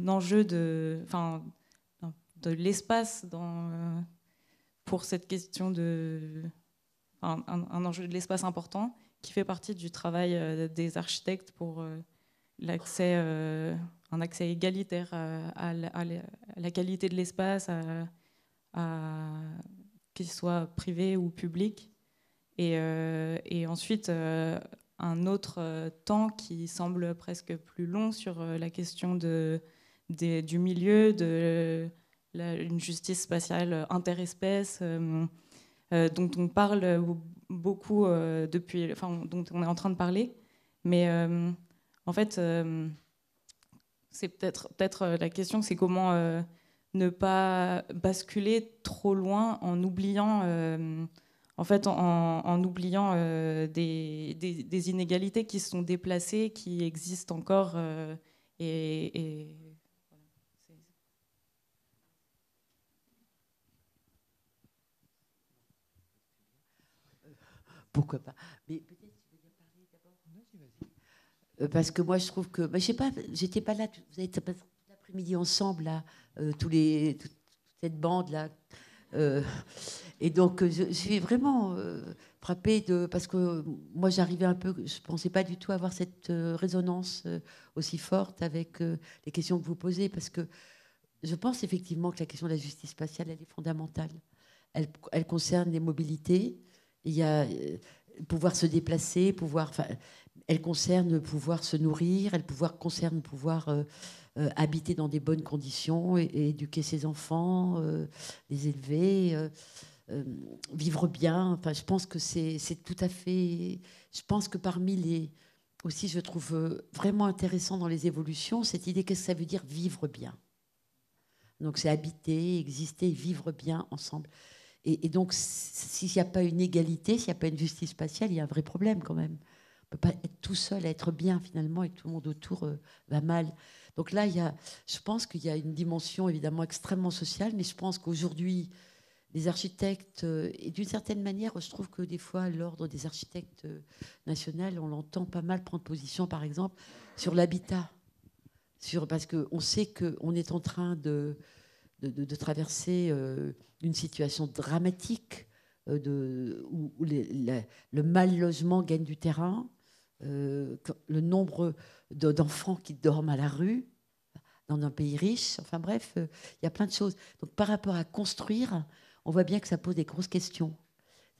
enjeu de l'espace pour cette question un enjeu de l'espace important qui fait partie du travail des architectes pour un accès égalitaire à la qualité de l'espace, qu'il soit privé ou public. Et ensuite, un autre temps qui semble presque plus long sur la question du milieu, une justice spatiale interespèce, dont on parle beaucoup dont on est en train de parler. Mais en fait, c'est peut-être la question, c'est comment ne pas basculer trop loin en oubliant en fait, en oubliant des inégalités qui sont déplacées, qui existent encore. Et voilà. Pourquoi pas. Mais peut-être tu veux bien parler d'abord. Parce que moi, je trouve que... je sais pas, j'étais pas là. Vous avez passé l'après-midi ensemble, là, toute cette bande-là. Et donc, je suis vraiment frappée parce que moi, j'arrivais un peu... Je ne pensais pas du tout avoir cette résonance aussi forte avec les questions que vous posez, parce que je pense effectivement que la question de la justice spatiale, elle est fondamentale. Elle concerne les mobilités. Il y a pouvoir se déplacer, elle concerne pouvoir se nourrir, elle concerne pouvoir habiter dans des bonnes conditions et éduquer ses enfants, les élever, vivre bien. Enfin, je pense que c'est tout à fait... Je pense que parmi les... Aussi, je trouve vraiment intéressant dans les évolutions cette idée, qu'est-ce que ça veut dire vivre bien? Donc c'est habiter, exister, vivre bien ensemble. Et donc, s'il n'y a pas une égalité, s'il n'y a pas une justice spatiale, il y a un vrai problème quand même. On ne peut pas être tout seul à être bien finalement et tout le monde autour va mal. Donc là, je pense qu'il y a une dimension évidemment extrêmement sociale, mais je pense qu'aujourd'hui, les architectes, et d'une certaine manière, je trouve que des fois, l'ordre des architectes national, on l'entend pas mal prendre position, par exemple, sur l'habitat. Parce qu'on sait qu'on est en train de traverser une situation dramatique où le mal logement gagne du terrain, le nombre d'enfants qui dorment à la rue dans un pays riche, enfin bref, il y a plein de choses. Donc par rapport à construire, on voit bien que ça pose des grosses questions.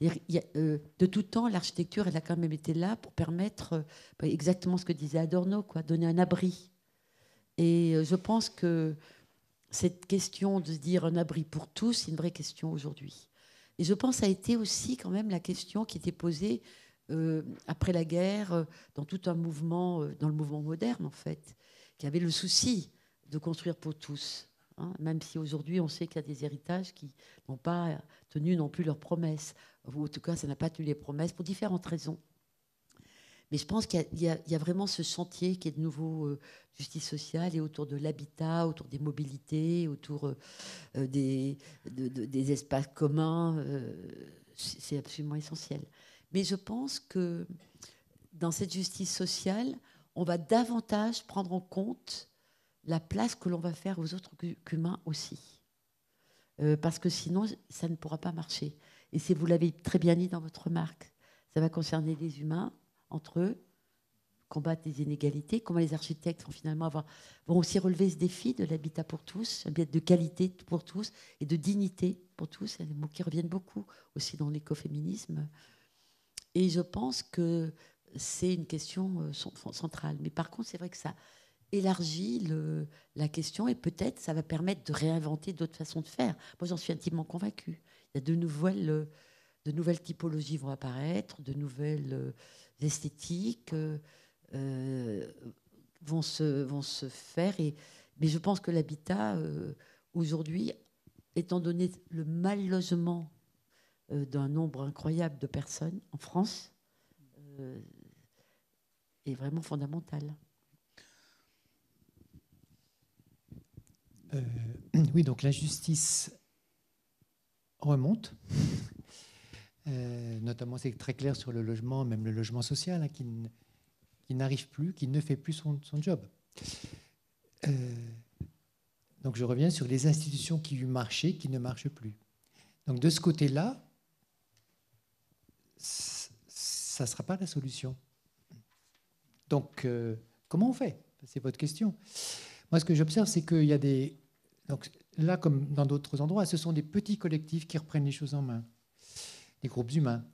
De tout temps, l'architecture, elle a quand même été là pour permettre exactement ce que disait Adorno, donner un abri. Et je pense que cette question de se dire un abri pour tous, c'est une vraie question aujourd'hui. Et je pense que ça a été aussi quand même la question qui était posée après la guerre dans tout un mouvement, dans le mouvement moderne en fait, qui avait le souci de construire pour tous. Même si aujourd'hui on sait qu'il y a des héritages qui n'ont pas tenu non plus leurs promesses. Ou en tout cas, ça n'a pas tenu les promesses pour différentes raisons. Mais je pense qu'il y a vraiment ce chantier qui est de nouveau justice sociale et autour de l'habitat, autour des mobilités, autour des espaces communs. C'est absolument essentiel. Mais je pense que dans cette justice sociale, on va davantage prendre en compte la place que l'on va faire aux autres qu'humains aussi. Parce que sinon, ça ne pourra pas marcher. Et si vous l'avez très bien dit dans votre remarque, ça va concerner les humains, entre eux, combattre les inégalités, comment les architectes vont aussi relever ce défi de l'habitat pour tous, un bien de qualité pour tous et de dignité pour tous, c'est des mots qui reviennent beaucoup aussi dans l'écoféminisme. Et je pense que c'est une question centrale. Mais par contre, c'est vrai que ça élargit la question et peut-être ça va permettre de réinventer d'autres façons de faire. Moi, j'en suis intimement convaincue. Il y a de nouvelles typologies vont apparaître, de nouvelles esthétiques vont se faire. Mais je pense que l'habitat, aujourd'hui, étant donné le mal logement d'un nombre incroyable de personnes en France, est vraiment fondamental. Oui, donc la justice remonte. Notamment, c'est très clair sur le logement, même le logement social, qui n'arrive plus, qui ne fait plus son job. Donc je reviens sur les institutions qui marchaient, qui ne marchent plus. Donc de ce côté-là, ça ne sera pas la solution. Donc comment on fait? C'est votre question. Moi, ce que j'observe, c'est qu'il y a des... Donc là, comme dans d'autres endroits, ce sont des petits collectifs qui reprennent les choses en main. Des groupes humains,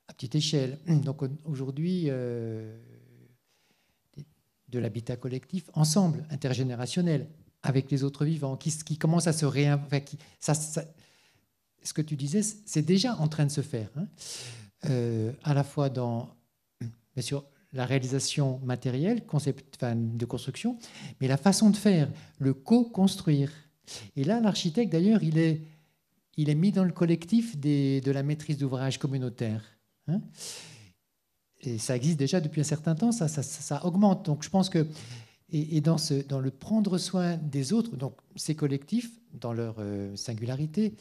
à petite échelle. Donc aujourd'hui, de l'habitat collectif, ensemble, intergénérationnel, avec les autres vivants, qui commencent à se réinventer. Ce que tu disais, c'est déjà en train de se faire. À la fois dans, bien sûr, la réalisation matérielle, de construction, mais la façon de faire, le co-construire. Et là, l'architecte, d'ailleurs, il est il est mis dans le collectif de la maîtrise d'ouvrage communautaire. Hein. Et ça existe déjà depuis un certain temps, ça augmente. Donc je pense que, et dans le prendre soin des autres, donc ces collectifs, dans leur singularité,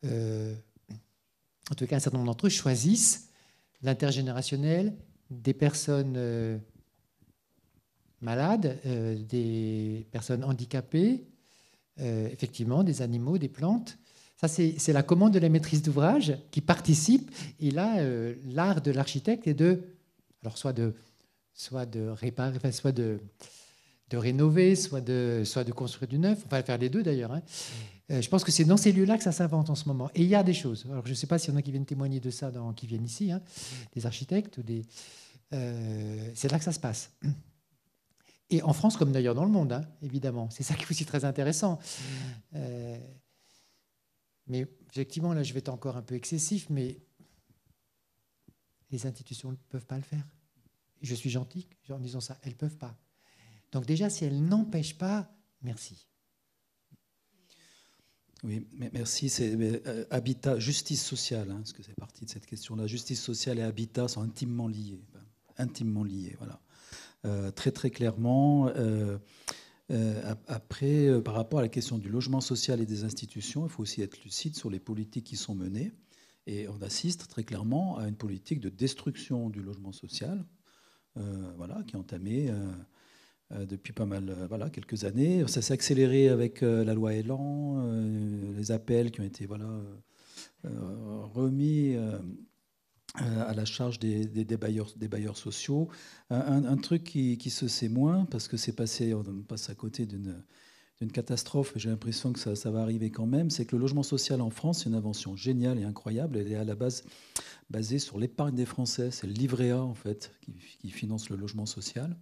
en tout cas un certain nombre d'entre eux choisissent l'intergénérationnel, des personnes malades, des personnes handicapées, effectivement, des animaux, des plantes. Ça, c'est la commande de la maîtrise d'ouvrage qui participe. Et là, l'art de l'architecte est alors soit de réparer, enfin, soit de rénover, soit de construire du neuf. On va faire les deux d'ailleurs. Hein. Je pense que c'est dans ces lieux-là que ça s'invente en ce moment. Et il y a des choses. Alors, je ne sais pas s'il y en a qui viennent témoigner de ça, qui viennent ici, hein, des architectes. C'est là que ça se passe. Et en France, comme d'ailleurs dans le monde, hein, évidemment. C'est ça qui est aussi très intéressant. Mais effectivement, là, je vais être encore un peu excessif, mais les institutions ne peuvent pas le faire. Je suis gentil en disant ça. Elles ne peuvent pas. Donc déjà, si elles n'empêchent pas, merci. Oui, merci. C'est habitat, justice sociale, hein, parce que c'est parti de cette question-là. Justice sociale et habitat sont intimement liés. Intimement liés, voilà. Très, très clairement. Après, par rapport à la question du logement social et des institutions, il faut aussi être lucide sur les politiques qui sont menées. Et on assiste très clairement à une politique de destruction du logement social, voilà, qui est entamée depuis pas mal, quelques années. Ça s'est accéléré avec la loi Elan, les appels qui ont été remis à la charge des bailleurs sociaux. Un truc qui se sait moins, parce que on passe à côté d'une catastrophe, j'ai l'impression que ça va arriver quand même, c'est que le logement social en France, c'est une invention géniale et incroyable. Elle est à la base basée sur l'épargne des Français. C'est le livret A, en fait, qui finance le logement social.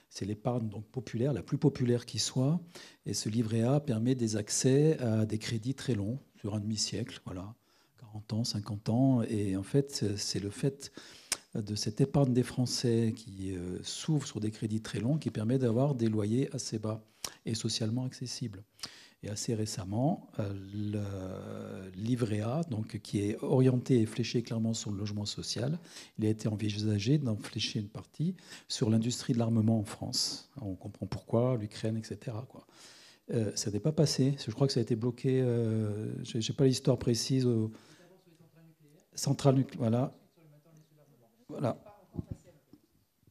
C'est l'épargne donc populaire, la plus populaire qui soit. Et ce livret A permet des accès à des crédits très longs, sur un demi-siècle, voilà, 40 ans, 50 ans. Et en fait, c'est le fait de cette épargne des Français qui s'ouvre sur des crédits très longs qui permet d'avoir des loyers assez bas et socialement accessibles. Et assez récemment, le livret A, donc, qui est orienté et fléché clairement sur le logement social, il a été envisagé d'en flécher une partie sur l'industrie de l'armement en France. On comprend pourquoi, l'Ukraine, etc., quoi. Ça n'est pas passé. Je crois que ça a été bloqué. Je n'ai pas l'histoire précise. Centrale nucléaire, voilà. Voilà.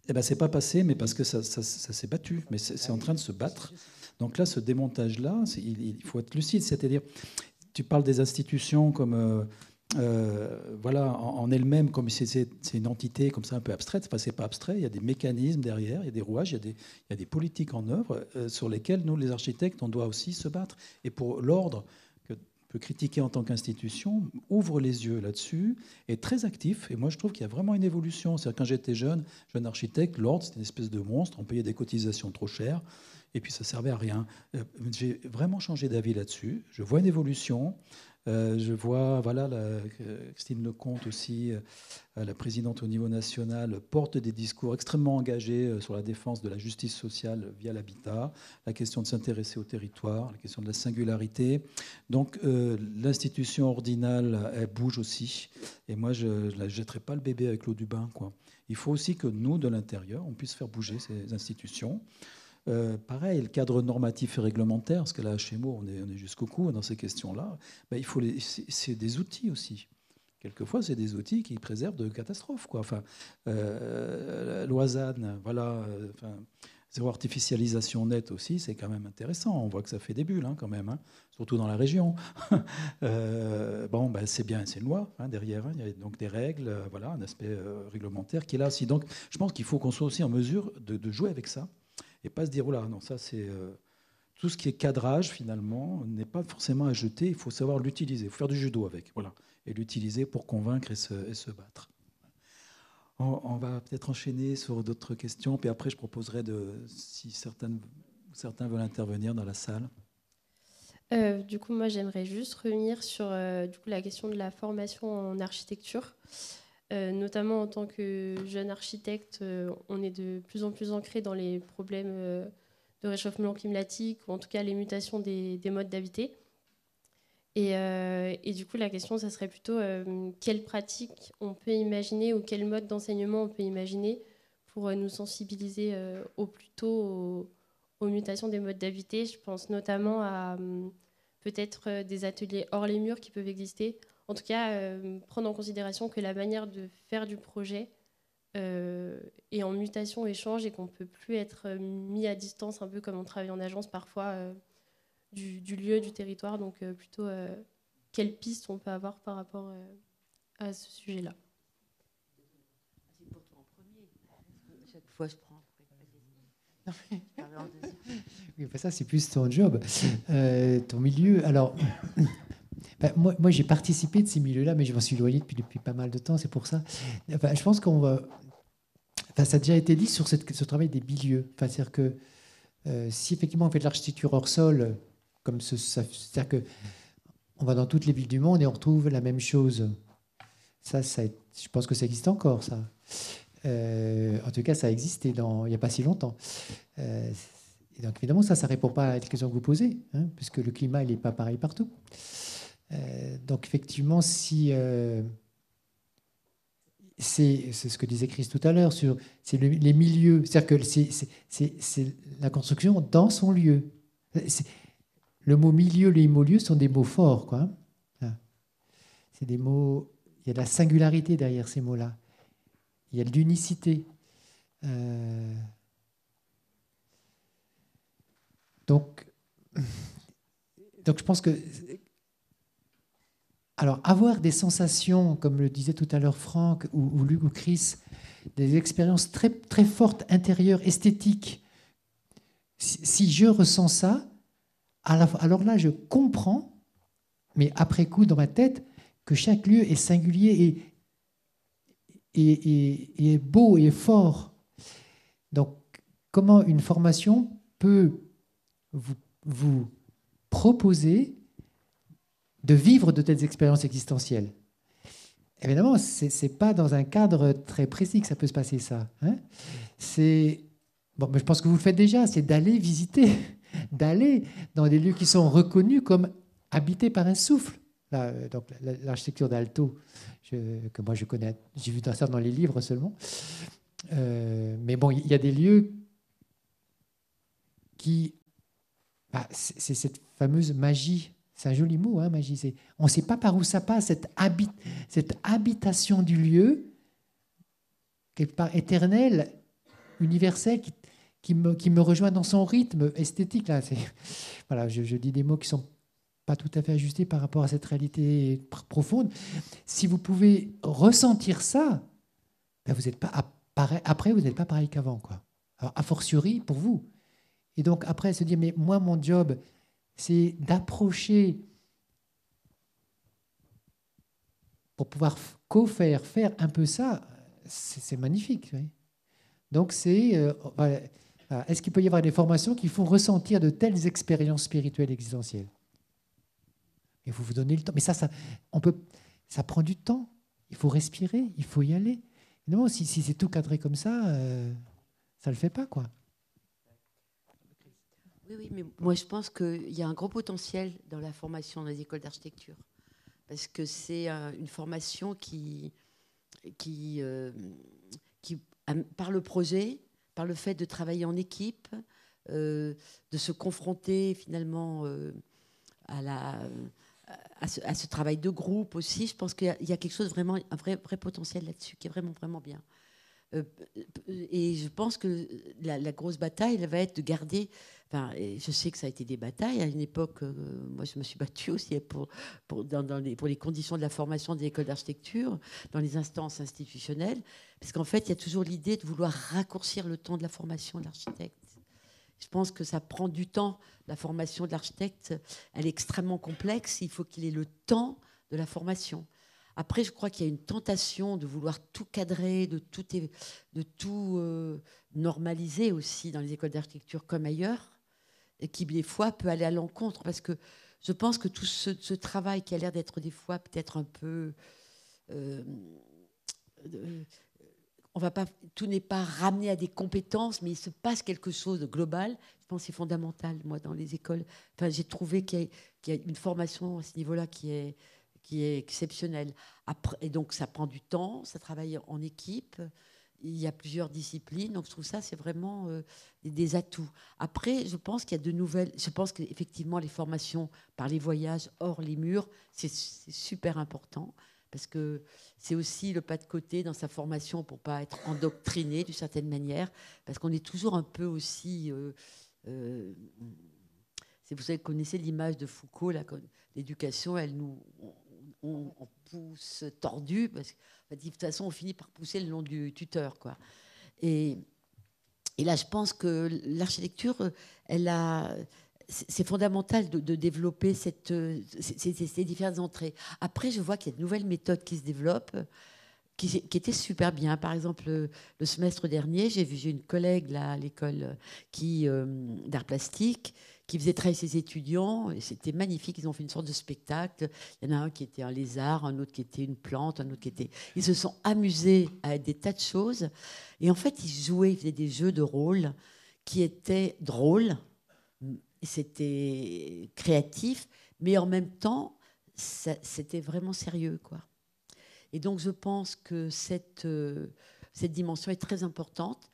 Eh ben, c'est pas passé, mais parce que ça s'est battu. Mais c'est en train de se battre. Donc là, ce démontage-là, il faut être lucide. C'est-à-dire, tu parles des institutions comme, voilà, en elles-mêmes, comme c'est une entité comme ça un peu abstraite. Enfin, c'est pas abstrait. Il y a des mécanismes derrière, il y a des rouages, il y a des politiques en œuvre sur lesquelles nous, les architectes, on doit aussi se battre. Et pour l'ordre que peut critiquer en tant qu'institution, ouvre les yeux là-dessus, est très actif. Et moi, je trouve qu'il y a vraiment une évolution. C'est-à-dire, quand j'étais jeune architecte, l'ordre, c'était une espèce de monstre. On payait des cotisations trop chères. Et puis ça servait à rien. J'ai vraiment changé d'avis là-dessus. Je vois une évolution. Je vois, voilà, Christine Lecomte aussi, la présidente au niveau national, porte des discours extrêmement engagés sur la défense de la justice sociale via l'habitat, la question de s'intéresser au territoire, la question de la singularité. Donc l'institution ordinale, elle bouge aussi. Et moi, je ne la jetterai pas le bébé avec l'eau du bain, quoi. Il faut aussi que nous, de l'intérieur, on puisse faire bouger ces institutions. Pareil, le cadre normatif et réglementaire, parce que là, chez moi, on est jusqu'au cou dans ces questions-là. Ben, c'est des outils aussi. Quelquefois, c'est des outils qui préservent de catastrophes, quoi. Enfin, l'Oisane, voilà. Zéro artificialisation nette aussi, c'est quand même intéressant. On voit que ça fait des bulles, hein, quand même, hein, surtout dans la région. Bon, ben, c'est bien, c'est une loi derrière. Hein, il y a donc des règles, voilà, un aspect réglementaire qui est là aussi. Donc, je pense qu'il faut qu'on soit aussi en mesure de jouer avec ça. Et pas se dire, oh là, non, ça c'est... tout ce qui est cadrage, finalement, n'est pas forcément à jeter. Il faut savoir l'utiliser. Il faut faire du judo avec, voilà. Et l'utiliser pour convaincre et se battre. On va peut-être enchaîner sur d'autres questions. Puis après, je proposerai, si certains veulent intervenir dans la salle. Du coup, moi, j'aimerais juste revenir sur la question de la formation en architecture. Notamment en tant que jeune architecte, on est de plus en plus ancré dans les problèmes de réchauffement climatique, ou en tout cas les mutations des modes d'habiter. Et du coup, la question, ça serait plutôt quelles pratiques on peut imaginer ou quel mode d'enseignement on peut imaginer pour nous sensibiliser au plus tôt aux mutations des modes d'habiter. Je pense notamment à peut-être des ateliers hors les murs qui peuvent exister. En tout cas, prendre en considération que la manière de faire du projet est en mutation et change et qu'on ne peut plus être mis à distance, un peu comme on travaille en agence parfois, du lieu, du territoire. Donc plutôt, quelles pistes on peut avoir par rapport à ce sujet-là. C'est pour toi en premier. Chaque fois, je prends. Non, mais... Oui, ben ça, c'est plus ton job, ton milieu. Alors, ben, moi j'ai participé de ces milieux-là, mais je m'en suis éloigné depuis pas mal de temps, c'est pour ça. Enfin, je pense qu'on va... Enfin, ça a déjà été dit sur ce travail des milieux. Enfin, c'est-à-dire que si effectivement on fait de l'architecture hors sol, comme c'est-à-dire que on va dans toutes les villes du monde et on retrouve la même chose. Ça, je pense que ça existe encore, ça. En tout cas, ça a existé il n'y a pas si longtemps. Et donc, évidemment, ça ne répond pas à la question que vous posez, hein, puisque le climat, il n'est pas pareil partout. Donc, effectivement, si... c'est ce que disait Chris tout à l'heure, c'est les milieux. C'est-à-dire que c'est la construction dans son lieu. Le mot milieu, les mots lieu sont des mots forts, quoi. C'est des mots... Il y a de la singularité derrière ces mots-là. Il y a de l'unicité. Donc, je pense que... Alors, avoir des sensations, comme le disait tout à l'heure Franck ou Luc ou Chris, des expériences très, très fortes, intérieures, esthétiques, si je ressens ça, alors là, je comprends, mais après coup, dans ma tête, que chaque lieu est singulier et est beau et fort. Donc, comment une formation peut vous proposer de vivre de telles expériences existentielles? Évidemment, ce n'est pas dans un cadre très précis que ça peut se passer, ça. Hein, bon, mais je pense que vous le faites déjà, c'est d'aller visiter, d'aller dans des lieux qui sont reconnus comme habités par un souffle. Là, donc, l'architecture d'Alto, que moi je connais, j'ai vu ça dans les livres seulement. Mais bon, il y a des lieux qui... Bah, c'est cette fameuse magie. C'est un joli mot, hein, magie. On ne sait pas par où ça passe, cette habitation du lieu, quelque part éternelle, universelle, qui me rejoint dans son rythme esthétique. Là. Voilà, je dis des mots qui ne sont pas tout à fait ajustés par rapport à cette réalité profonde. Si vous pouvez ressentir ça, ben vous n'êtes pas après, vous n'êtes pas pareil qu'avant, quoi. Alors, a fortiori pour vous. Et donc, après, se dire, mais moi, mon job, c'est d'approcher pour pouvoir faire un peu ça, c'est magnifique. Oui. Donc, est-ce qu'il peut y avoir des formations qui font ressentir de telles expériences spirituelles existentielles? Et vous donnez le temps. Mais ça prend du temps. Il faut respirer, il faut y aller. Évidemment, si c'est tout cadré comme ça ne le fait pas, quoi. Oui, mais moi je pense qu'il y a un gros potentiel dans la formation dans les écoles d'architecture. Parce que c'est une formation qui, par le projet, par le fait de travailler en équipe, de se confronter finalement à ce travail de groupe aussi, je pense qu'il y a quelque chose vraiment, un vrai potentiel là-dessus, qui est vraiment, vraiment bien. Et je pense que la grosse bataille, elle va être de garder... Enfin, je sais que ça a été des batailles. À une époque, moi, je me suis battue aussi pour les conditions de la formation des écoles d'architecture, dans les instances institutionnelles. Parce qu'en fait, il y a toujours l'idée de vouloir raccourcir le temps de la formation de l'architecte. Je pense que ça prend du temps. La formation de l'architecte, elle est extrêmement complexe. Il faut qu'il ait le temps de la formation. Après, je crois qu'il y a une tentation de vouloir tout cadrer, de tout normaliser aussi dans les écoles d'architecture comme ailleurs, et qui, des fois, peut aller à l'encontre. Parce que je pense que tout ce travail qui a l'air d'être, des fois, peut-être un peu on va pas, tout n'est pas ramené à des compétences, mais il se passe quelque chose de global. Je pense que c'est fondamental, moi, dans les écoles. Enfin, j'ai trouvé qu'il y a une formation à ce niveau-là qui est exceptionnelle. Après, et donc, ça prend du temps, ça travaille en équipe. Il y a plusieurs disciplines, donc je trouve ça, c'est vraiment des atouts. Après, je pense qu'il y a de nouvelles. Je pense qu'effectivement, les formations par les voyages hors les murs, c'est super important. Parce que c'est aussi le pas de côté dans sa formation pour ne pas être endoctriné d'une certaine manière. Parce qu'on est toujours un peu aussi... vous savez, vous connaissez l'image de Foucault, là, l'éducation, elle nous... On pousse tordu, parce que de toute façon, on finit par pousser le long du tuteur, quoi. Et là, je pense que l'architecture, c'est fondamental de développer ces différentes entrées. Après, je vois qu'il y a de nouvelles méthodes qui se développent, qui étaient super bien. Par exemple, le semestre dernier, j'ai une collègue là, à l'école d'art plastique qui faisait travailler ses étudiants. Et c'était magnifique. Ils ont fait une sorte de spectacle. Il y en a un qui était un lézard, un autre qui était une plante, un autre qui était... Ils se sont amusés à des tas de choses. Et en fait, ils jouaient, ils faisaient des jeux de rôle qui étaient drôles. C'était créatif, mais en même temps, c'était vraiment sérieux, quoi. Et donc, je pense que cette dimension est très importante.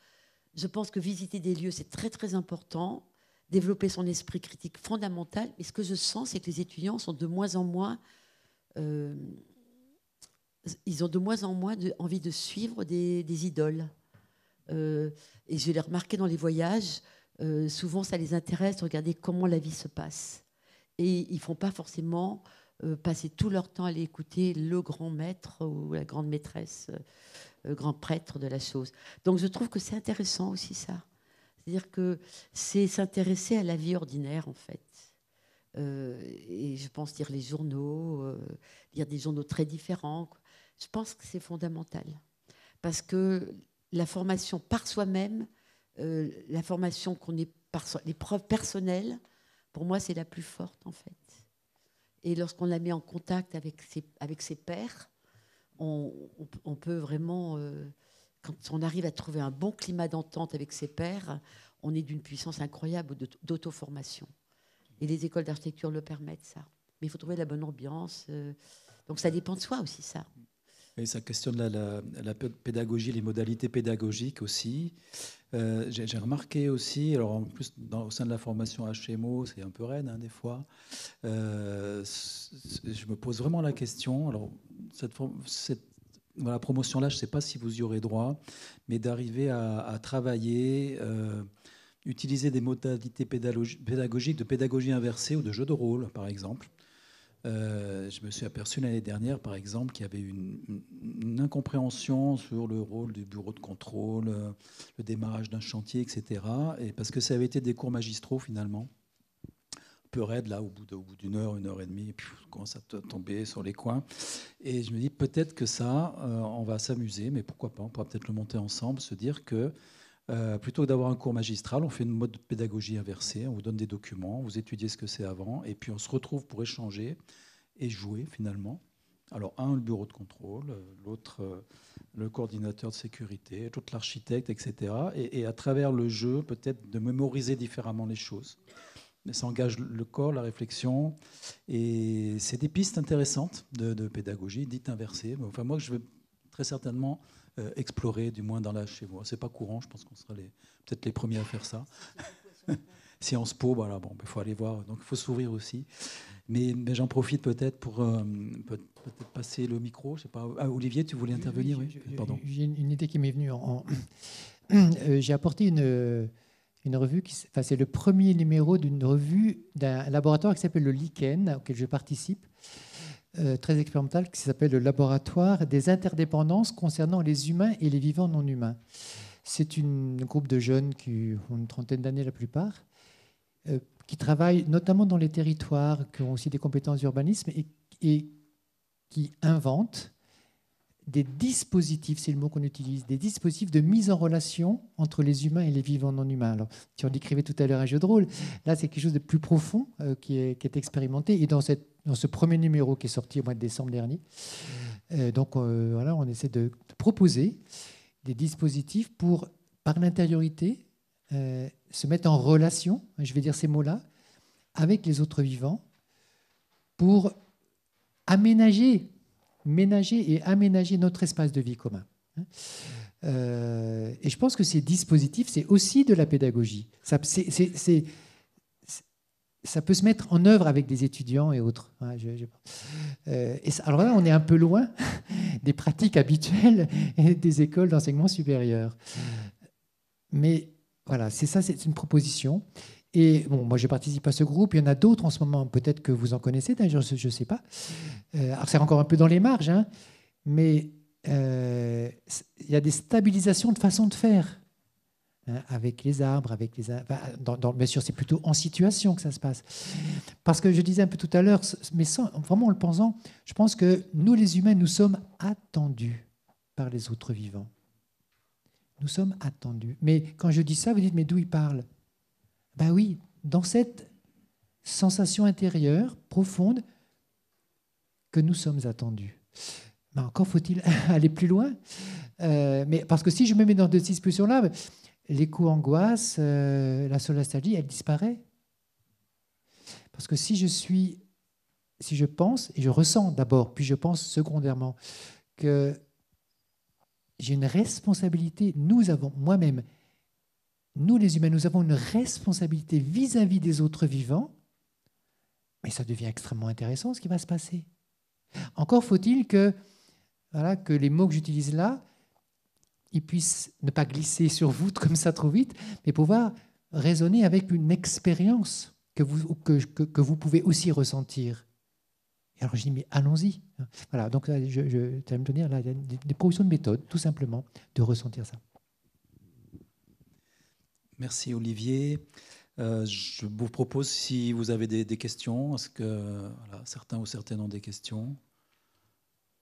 Je pense que visiter des lieux, c'est très, très important. Développer son esprit critique, fondamental. Et ce que je sens, c'est que les étudiants sont de moins en moins... ils ont de moins en moins envie de suivre des idoles. Et je l'ai remarqué dans les voyages, souvent, ça les intéresse de regarder comment la vie se passe. Et ils ne font pas forcément... passer tout leur temps à aller écouter le grand maître ou la grande maîtresse, le grand prêtre de la chose. Donc je trouve que c'est intéressant aussi ça. C'est-à-dire que c'est s'intéresser à la vie ordinaire en fait. Et je pense lire les journaux, lire des journaux très différents. Je pense que c'est fondamental. Parce que la formation par soi-même, la formation qu'on est par les preuves personnelles, pour moi c'est la plus forte en fait. Et lorsqu'on la met en contact avec ses pairs, on peut vraiment, quand on arrive à trouver un bon climat d'entente avec ses pairs, on est d'une puissance incroyable d'auto-formation. Et les écoles d'architecture le permettent, ça. Mais il faut trouver la bonne ambiance. Donc ça dépend de soi aussi, ça. Et ça questionne la pédagogie, les modalités pédagogiques aussi. J'ai remarqué aussi, alors en plus au sein de la formation HMO, c'est un peu raide des fois. Je me pose vraiment la question. Alors cette promotion-là, je ne sais pas si vous y aurez droit, mais d'arriver à travailler, utiliser des modalités pédagogiques de pédagogie inversée ou de jeu de rôle, par exemple. Je me suis aperçu l'année dernière, par exemple, qu'il y avait une incompréhension sur le rôle du bureau de contrôle, le démarrage d'un chantier, etc. Et parce que ça avait été des cours magistraux, finalement. Un peu raide, là, au bout d'une heure, 1h30, et puis on commence à tomber sur les coins. Et je me dis, peut-être que ça, on va s'amuser, mais pourquoi pas, on pourra peut-être le monter ensemble, se dire que plutôt que d'avoir un cours magistral, on fait une mode de pédagogie inversée, on vous donne des documents, vous étudiez ce que c'est avant, et puis on se retrouve pour échanger et jouer finalement. Alors un, le bureau de contrôle, l'autre, le coordinateur de sécurité, l'autre, l'architecte, etc. Et à travers le jeu, peut-être de mémoriser différemment les choses. Mais ça engage le corps, la réflexion, et c'est des pistes intéressantes de pédagogie, dites inversées. Enfin, moi, je vais très certainement... explorer, du moins dans l'âge chez moi. C'est pas courant, je pense qu'on sera peut-être les premiers à faire ça. Sciences Po, voilà, bon, il faut aller voir, donc il faut s'ouvrir aussi. Mais j'en profite peut-être pour peut-être passer le micro. Je sais pas. Ah, Olivier, tu voulais intervenir, oui. Pardon. J'ai une idée qui m'est venue. J'ai apporté une revue, c'est le premier numéro d'une revue d'un laboratoire qui s'appelle le Lichen, auquel je participe. Très expérimental, qui s'appelle le laboratoire des interdépendances concernant les humains et les vivants non humains. C'est un groupe de jeunes qui ont une trentaine d'années la plupart, qui travaillent notamment dans les territoires, qui ont aussi des compétences d'urbanisme et qui inventent des dispositifs, c'est le mot qu'on utilise, des dispositifs de mise en relation entre les humains et les vivants non humains. Alors, si on décrivait tout à l'heure un jeu de rôle, là c'est quelque chose de plus profond qui est expérimenté. Et dans ce premier numéro qui est sorti au mois de décembre dernier, voilà, on essaie de proposer des dispositifs pour, par l'intériorité, se mettre en relation, je vais dire ces mots-là, avec les autres vivants pour aménager notre espace de vie commun. Et je pense que ces dispositifs, c'est aussi de la pédagogie. Ça peut se mettre en œuvre avec des étudiants et autres. Alors là, on est un peu loin des pratiques habituelles et des écoles d'enseignement supérieur. Mais voilà, c'est une proposition. Et bon, moi, je participe à ce groupe. Il y en a d'autres en ce moment, peut-être que vous en connaissez, d'ailleurs, je ne sais pas. Alors, c'est encore un peu dans les marges, hein, mais il y a des stabilisations de façon de faire, hein, avec les arbres, bien sûr, c'est plutôt en situation que ça se passe. Parce que je disais un peu tout à l'heure, mais vraiment en le pensant, je pense que nous, les humains, nous sommes attendus par les autres vivants. Nous sommes attendus. Mais quand je dis ça, vous dites, mais d'où il parle ? Ben oui, dans cette sensation intérieure profonde que nous sommes attendus. Ben encore faut-il aller plus loin. Mais parce que si je me mets dans cette discussion-là, l'éco-angoisse, la solastalgie, elle disparaît. Parce que si je pense, et je ressens d'abord, puis je pense secondairement, que j'ai une responsabilité, moi-même, nous les humains, nous avons une responsabilité vis-à-vis des autres vivants, mais ça devient extrêmement intéressant ce qui va se passer. Encore faut-il que les mots que j'utilise là, ils puissent ne pas glisser sur vous comme ça trop vite, mais pouvoir résonner avec une expérience que vous pouvez aussi ressentir. Et alors je dis, mais allons-y. Voilà, donc je vais me donner là, des propositions de méthode, tout simplement, de ressentir ça. Merci Olivier. Je vous propose, si vous avez des questions, est-ce que certains ou certaines ont des questions ?